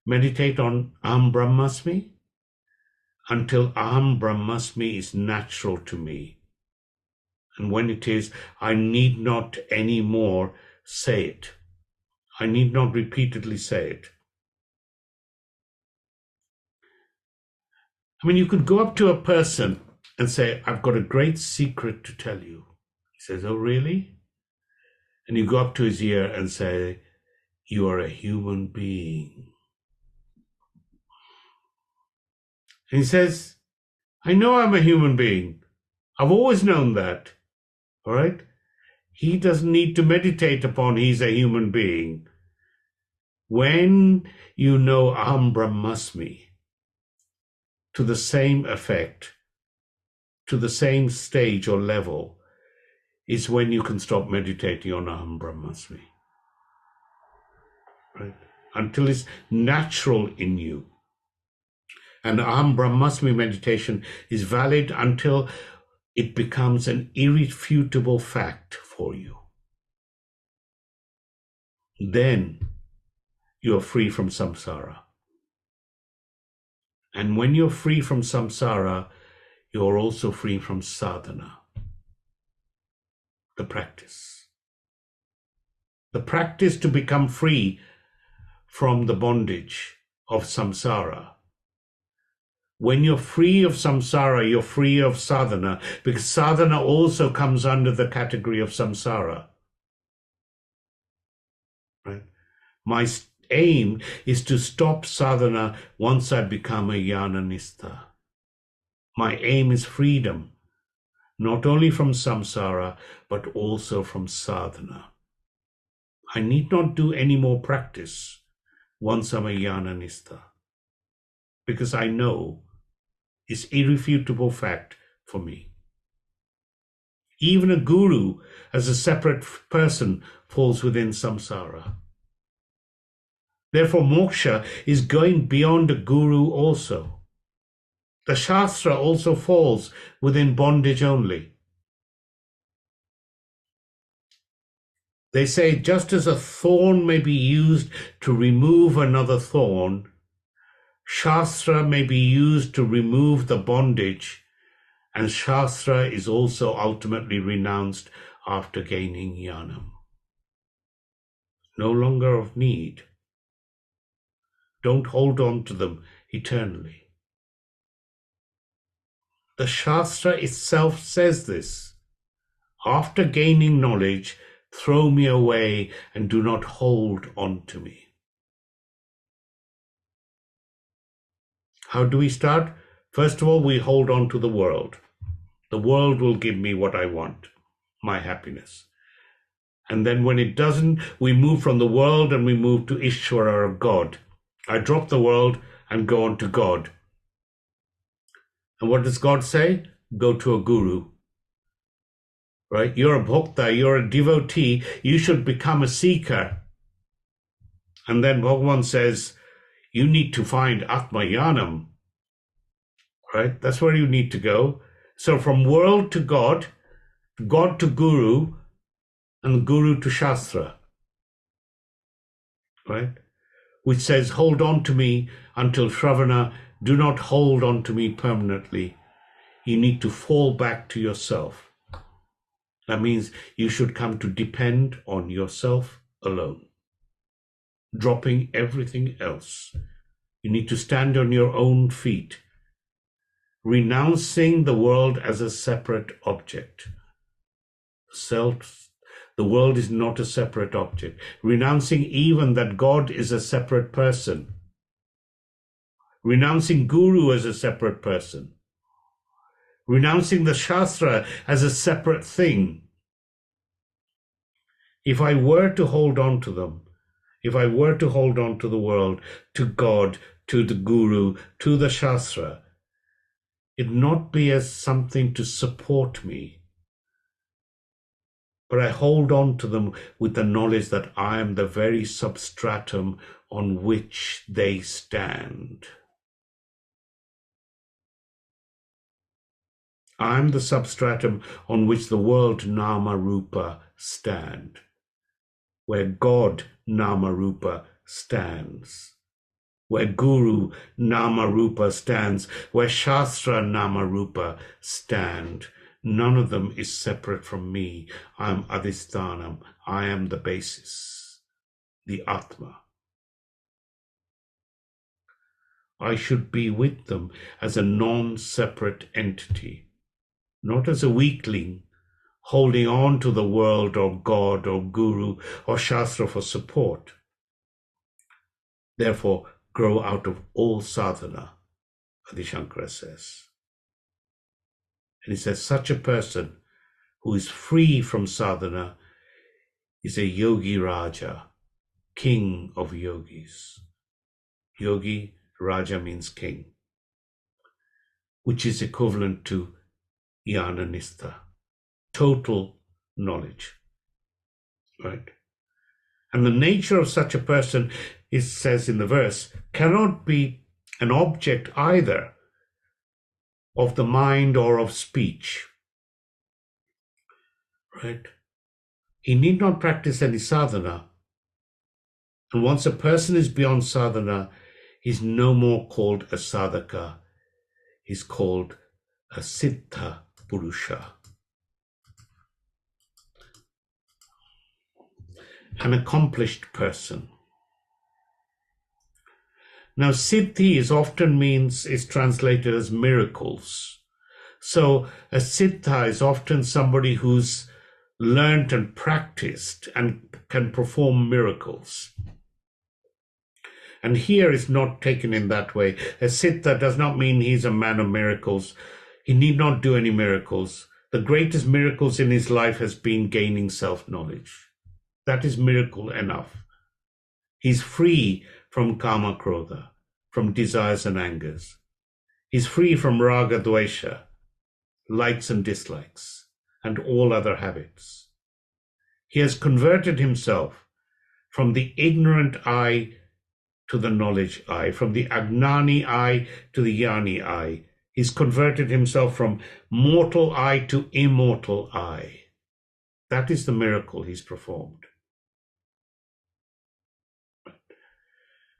meditate on Aham Brahmasmi? Until Aham Brahmasmi is natural to me. And when it is, I need not anymore say it. I need not repeatedly say it. I mean, you could go up to a person and say, I've got a great secret to tell you. He says, oh, really? And you go up to his ear and say, you are a human being. And he says, I know I'm a human being. I've always known that. All right? He doesn't need to meditate upon he's a human being. When you know Aham Brahmasmi, to the same effect, to the same stage or level, is when you can stop meditating on Aham Brahmasmi. right? Until it's natural in you. And Aham Brahmasmi meditation is valid until it becomes an irrefutable fact for you. Then you are free from samsara. And when you're free from samsara, you're also free from sadhana, the practice. The practice to become free from the bondage of samsara. When you're free of samsara, you're free of sadhana, because sadhana also comes under the category of samsara. Right? My aim is to stop sadhana once I become a jnananistha. My aim is freedom, not only from samsara, but also from sadhana. I need not do any more practice once I'm a jnananistha, because I know it's irrefutable fact for me. Even a guru, as a separate person, falls within samsara. Therefore, moksha is going beyond a guru also. The Shastra also falls within bondage only. They say just as a thorn may be used to remove another thorn, Shastra may be used to remove the bondage, and Shastra is also ultimately renounced after gaining jnanam. No longer of need. Don't hold on to them eternally. The Shastra itself says this. After gaining knowledge, throw me away and do not hold on to me. How do we start? First of all, we hold on to the world. The world will give me what I want, my happiness. And then when it doesn't, we move from the world and we move to Ishvara, of God. I drop the world and go on to God. And what does God say? Go to a guru. Right? You're a bhakta, you're a devotee, you should become a seeker. And then Bhagavan says, you need to find Atma Jnanam. Right? That's where you need to go. So from world to God to guru, and guru to Shastra. Right? Which says, hold on to me until Shravana, do not hold on to me permanently. You need to fall back to yourself. That means you should come to depend on yourself alone, dropping everything else. You need to stand on your own feet, renouncing the world as a separate object. The world is not a separate object. Renouncing even that God is a separate person. Renouncing Guru as a separate person. Renouncing the Shastra as a separate thing. If I were to hold on to them, if I were to hold on to the world, to God, to the Guru, to the Shastra, it not be as something to support me, but I hold on to them with the knowledge that I am the very substratum on which they stand. I am the substratum on which the world Nama Rupa stand, where God Nama Rupa stands, where Guru Nama Rupa stands, where Shastra Nama Rupa stand. None of them is separate from me. I am Adhisthanam. I am the basis, the Atma. I should be with them as a non-separate entity, not as a weakling, holding on to the world or God or Guru or Shastra for support. Therefore, grow out of all sadhana, Adi Shankara says. And he says, such a person who is free from sadhana is a yogi raja, king of yogis. Yogi, raja means king, which is equivalent to jnananistha, total knowledge, right? And the nature of such a person, it says in the verse, cannot be an object either of the mind or of speech. Right? He need not practice any sadhana. And once a person is beyond sadhana, he's no more called a sadhaka. He's called a siddha purusha, an accomplished person. Now, siddhi is translated as miracles. So a siddha is often somebody who's learned and practiced and can perform miracles. And here is not taken in that way. A siddha does not mean he's a man of miracles. He need not do any miracles. The greatest miracles in his life has been gaining self-knowledge. That is miracle enough. He's free from kama krodha, from desires and angers. He's free from raga dvesha, likes and dislikes, and all other habits. He has converted himself from the ignorant I to the knowledge I, from the agnani I to the jnani I. He's converted himself from mortal I to immortal I. That is the miracle he's performed.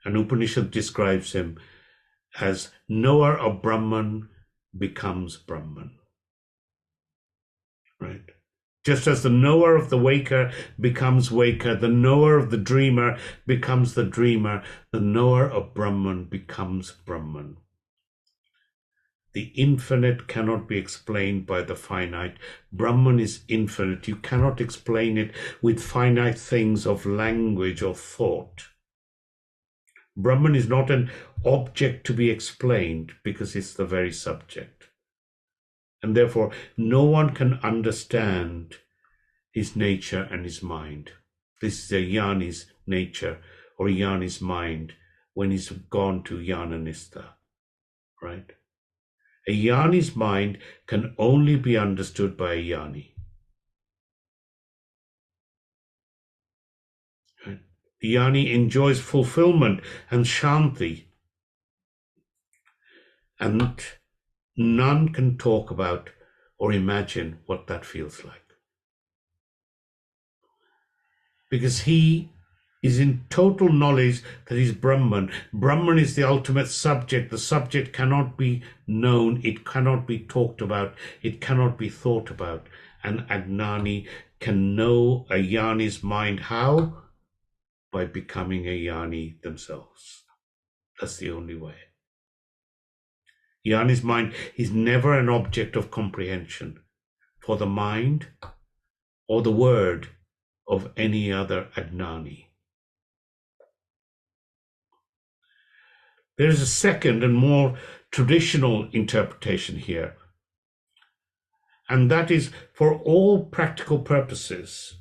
And Upanishad describes him as knower of Brahman becomes Brahman. Right? Just as the knower of the waker becomes waker, the knower of the dreamer becomes the dreamer, the knower of Brahman becomes Brahman. The infinite cannot be explained by the finite. Brahman is infinite. You cannot explain it with finite things of language or thought. Brahman is not an object to be explained because it's the very subject. And therefore, no one can understand his nature and his mind. This is a jnani's nature or a jnani's mind when he's gone to jnananistha, right? A jnani's mind can only be understood by a jnani. Right? The jnani enjoys fulfillment and shanti, and none can talk about or imagine what that feels like. Because he is in total knowledge that he's Brahman. Brahman is the ultimate subject. The subject cannot be known. It cannot be talked about. It cannot be thought about. And Agnani can know a jnani's mind. How? By becoming a jnani themselves. That's the only way. Jnani's mind is never an object of comprehension for the mind or the word of any other Agnani. There is a second and more traditional interpretation here, and that is for all practical purposes,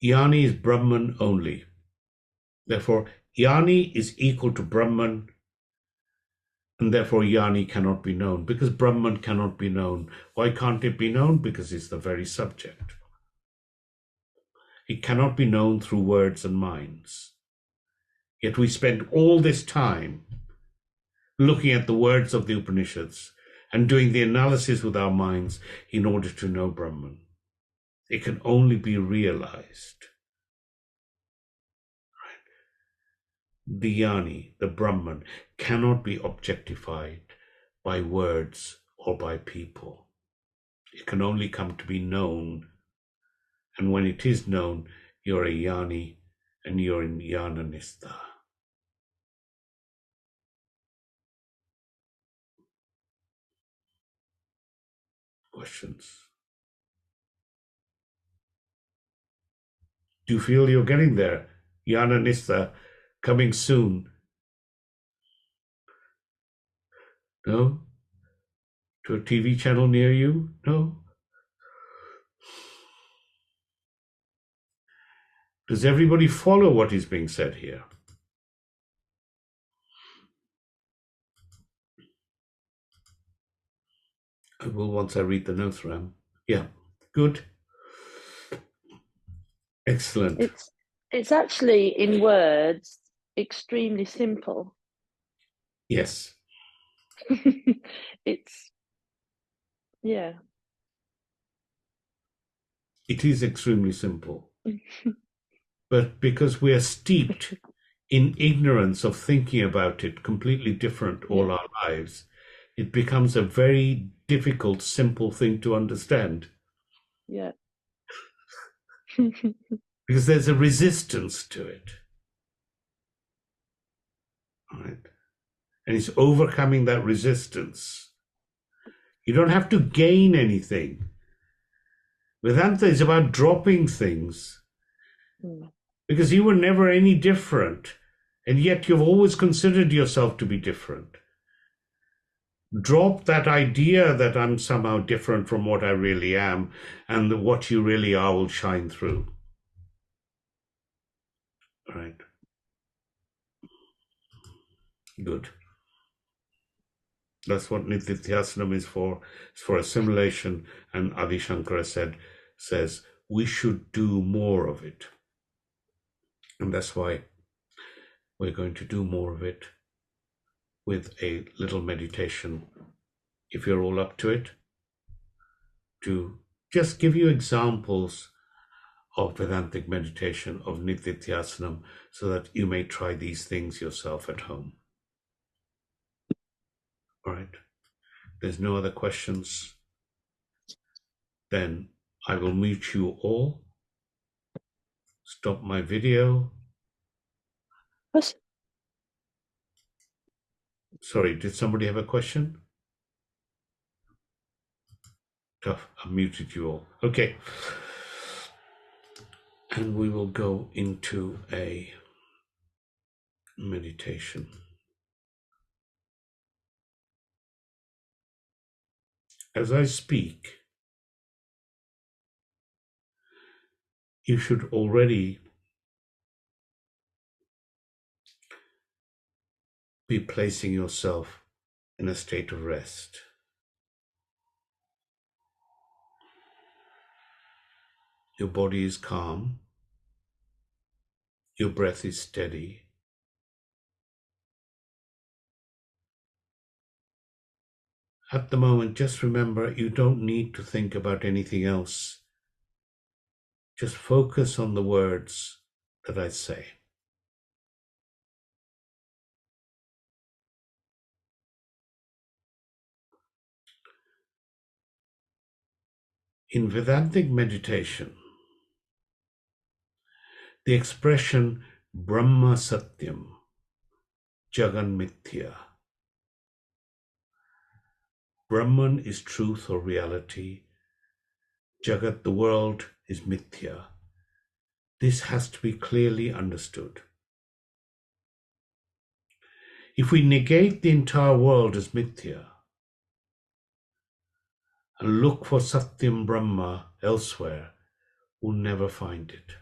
jnani is Brahman only. Therefore, jnani is equal to Brahman, and therefore jnani cannot be known, because Brahman cannot be known. Why can't it be known? Because it's the very subject. It cannot be known through words and minds. Yet we spend all this time looking at the words of the Upanishads and doing the analysis with our minds in order to know Brahman. It can only be realized. Right? The jnani, the Brahman, cannot be objectified by words or by people. It can only come to be known. And when it is known, you're a jnani and you're in jnananistha. Questions? Do you feel you're getting there? Jnananistha, coming soon. No? To a TV channel near you? No? Does everybody follow what is being said here? I will once I read the notes, Ram. Yeah, good. Excellent. It's actually, in words, extremely simple. Yes. It's, yeah. It is extremely simple. But because we are steeped in ignorance of thinking about it completely different all Yeah. our lives, it becomes a very difficult, simple thing to understand. Yeah. Because there's a resistance to it. Right? And it's overcoming that resistance. You don't have to gain anything. Vedanta is about dropping things. Because you were never any different. And yet you've always considered yourself to be different. Drop that idea that I'm somehow different from what I really am, and what you really are will shine through. Right. Good. That's what Nityasanam is for. It's for assimilation. And Adi Shankara says we should do more of it. And that's why we're going to do more of it with a little meditation, if you're all up to it, to just give you examples of Vedantic meditation, of Nityasanam, so that you may try these things yourself at home. All right. There's no other questions. Then I will mute you all. Stop my video. Yes. Sorry, did somebody have a question? Tough, I muted you all. Okay. And we will go into a meditation. As I speak, you should already be placing yourself in a state of rest. Your body is calm. Your breath is steady. At the moment, just remember, you don't need to think about anything else. Just focus on the words that I say. In Vedantic meditation, the expression Brahma Satyam, Jagan Mithya. Brahman is truth or reality. Jagat, the world, is Mithya. This has to be clearly understood. If we negate the entire world as Mithya and look for Satyam Brahma elsewhere, we'll never find it.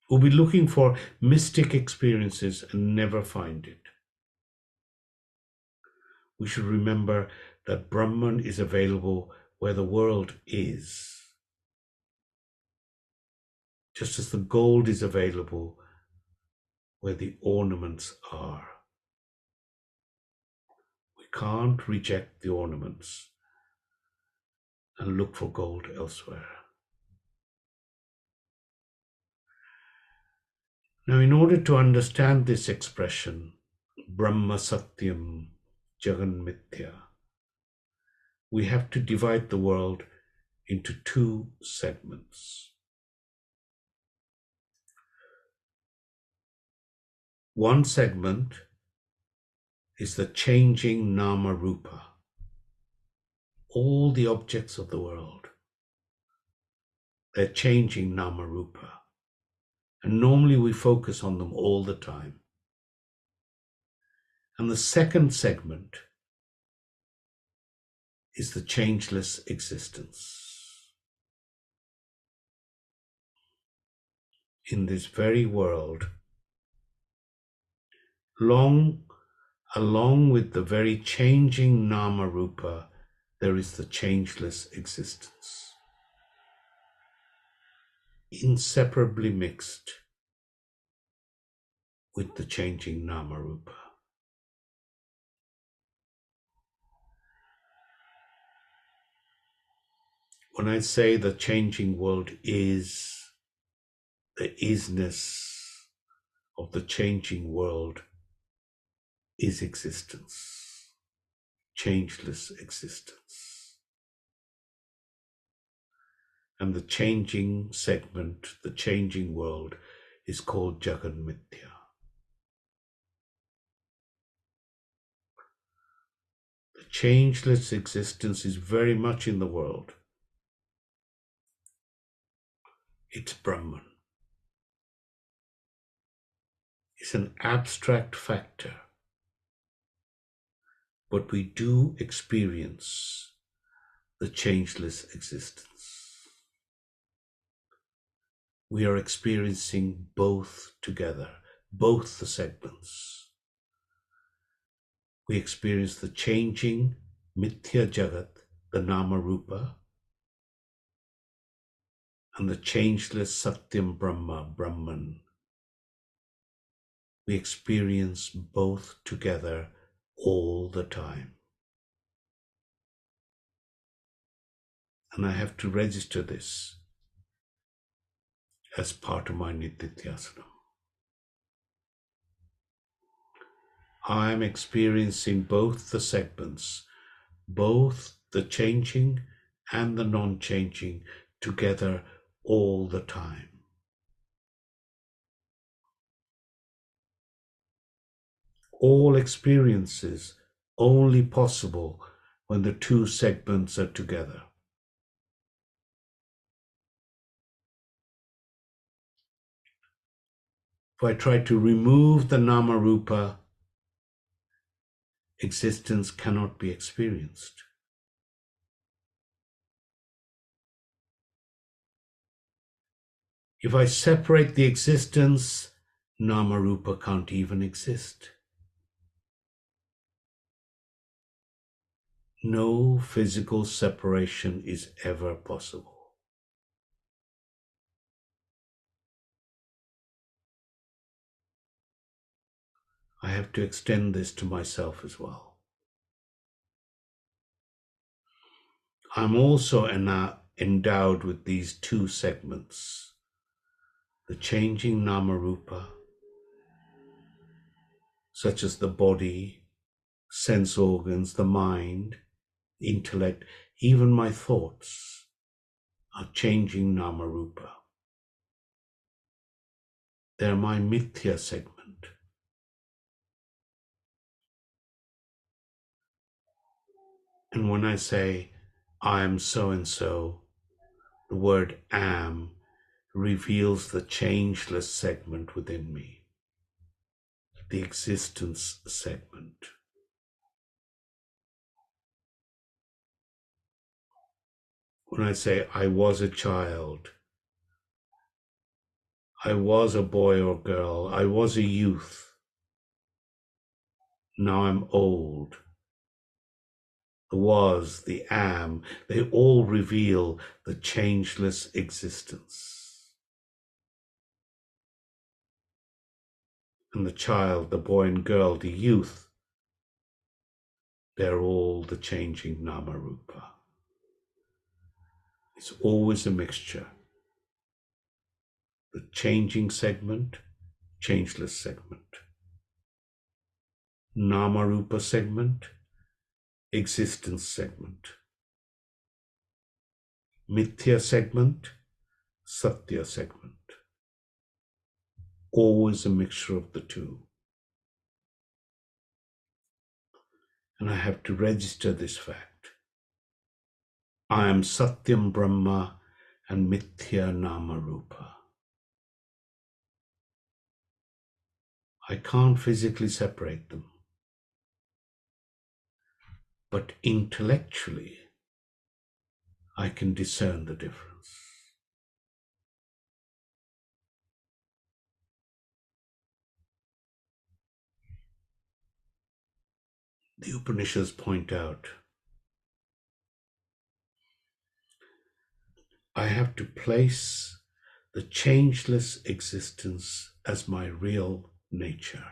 We'll be looking for mystic experiences and never find it. We should remember that Brahman is available where the world is. Just as the gold is available where the ornaments are. We can't reject the ornaments and look for gold elsewhere. Now, in order to understand this expression, Brahma Satyam Jagan Mithya, we have to divide the world into two segments. One segment is the changing Nama Rupa, all the objects of the world. They're changing Nama Rupa. And normally we focus on them all the time. And the second segment is the changeless existence. In this very world, along with the very changing Nama Rupa, there is the changeless existence. inseparably mixed with the changing Nama-rupa. When I say the changing world is, the isness of the changing world is existence, changeless existence. And the changing segment, the changing world, is called Jagat Mithya. The changeless existence is very much in the world. It's Brahman. It's an abstract factor, but we do experience the changeless existence. We are experiencing both together, both the segments. We experience the changing Mithya Jagat, the Nama Rupa, and the changeless Satyam Brahma, Brahman. We experience both together all the time. And I have to register this as part of my Nityasanam. I am experiencing both the segments, both the changing and the non-changing together all the time. All experiences only possible when the two segments are together. If I try to remove the Nama Rupa, existence cannot be experienced. If I separate the existence, Nama Rupa can't even exist. No physical separation is ever possible. I have to extend this to myself as well. I'm also endowed with these two segments, the changing Nama Rupa, such as the body, sense organs, the mind, intellect, even my thoughts are changing Nama Rupa. They're my Mithya segment. And when I say, I am so-and-so, the word am reveals the changeless segment within me, the existence segment. When I say, I was a child, I was a boy or girl, I was a youth, now I'm old. The was, the am, they all reveal the changeless existence. And the child, the boy and girl, the youth, they're all the changing Nama Rupa. It's always a mixture. The changing segment, changeless segment. Nama Rupa segment, existence segment. Mithya segment, Satya segment. Always a mixture of the two. And I have to register this fact. I am Satyam Brahma and Mithya Nama Rupa. I can't physically separate them, but intellectually I can discern the difference. The Upanishads point out, I have to place the changeless existence as my real nature.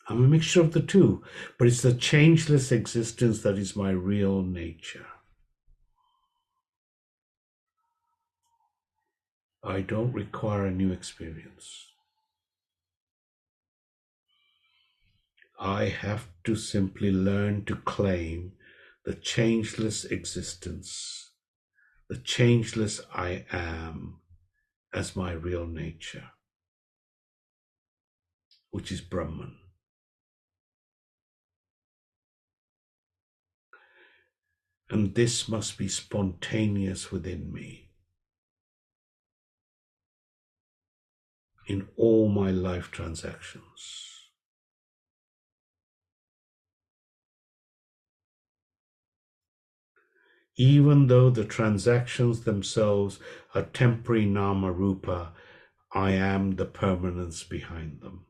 I'm a mixture of the two, but it's the changeless existence that is my real nature. I don't require a new experience. I have to simply learn to claim the changeless existence, the changeless I am, as my real nature, which is Brahman. And this must be spontaneous within me in all my life transactions. Even though the transactions themselves are temporary nama rupa, I am the permanence behind them.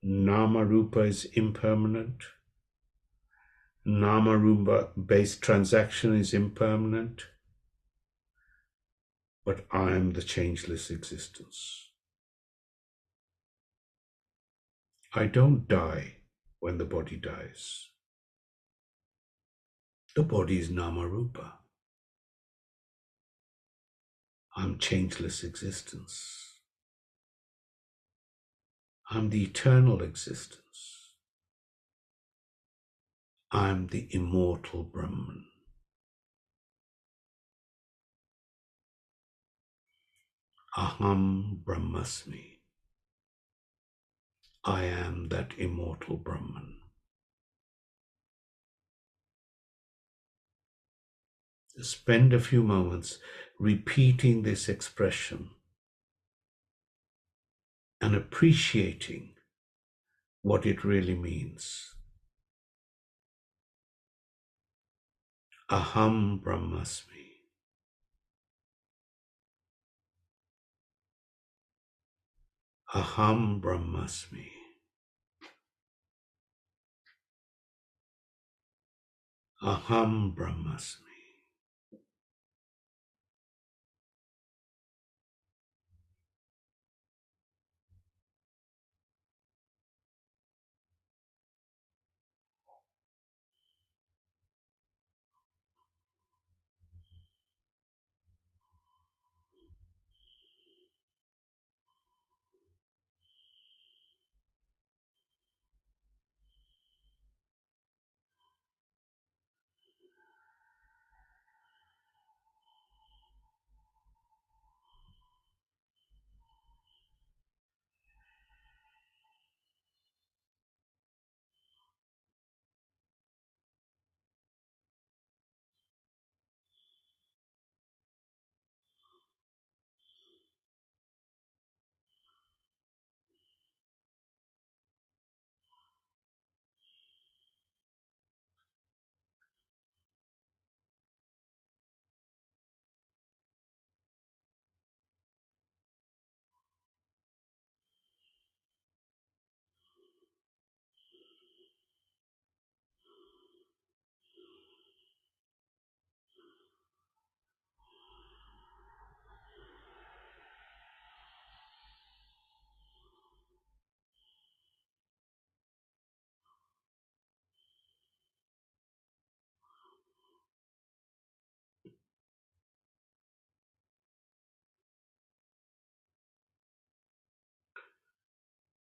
Nama rupa is impermanent. Nama rupa based transaction is impermanent. But I am the changeless existence. I don't die when the body dies. The body is nama rupa. I'm changeless existence. I'm the eternal existence. I'm the immortal Brahman. Aham Brahmasmi. I am that immortal Brahman. Spend a few moments repeating this expression and appreciating what it really means. Aham Brahmasmi. Aham Brahmasmi. Aham Brahmasmi.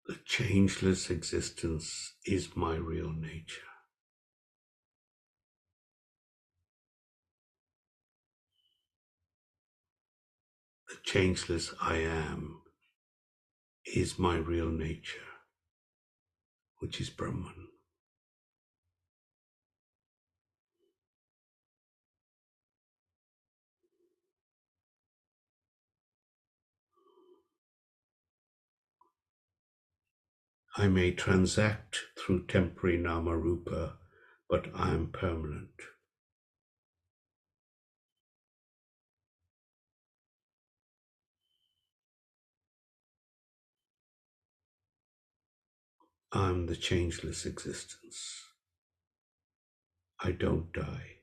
The changeless existence is my real nature. The changeless I am is my real nature, which is Brahman. I may transact through temporary nama rupa, but I am permanent. I am the changeless existence. I don't die.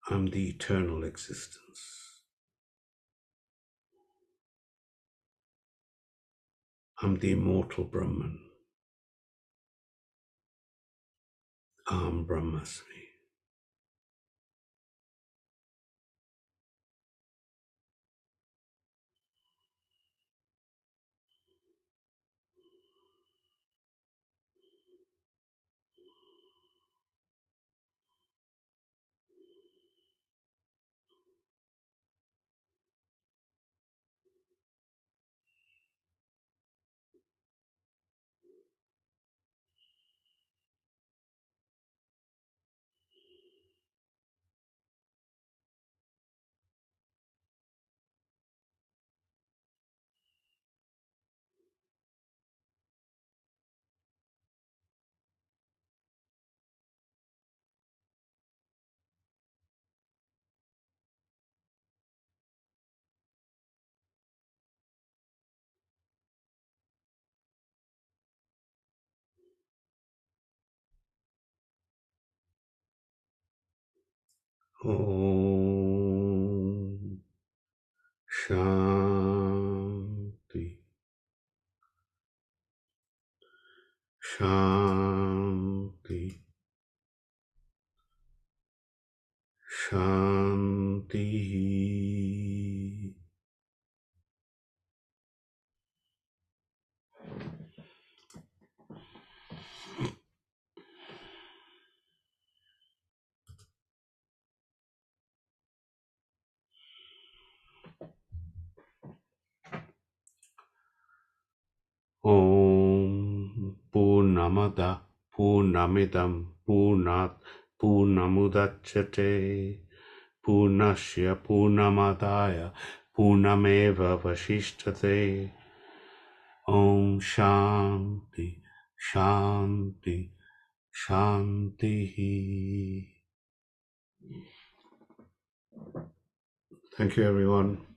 I'm the eternal existence. I'm the immortal Brahman. Aham Brahmasmi. Om Shanti. Shanti. Shanti. Om Purnamada Purnamidam Purnat Purnamudachyate Purnasya Purnamadaya Purnameva Vasishtate. Om Shanti Shanti Shanti. Thank you, everyone.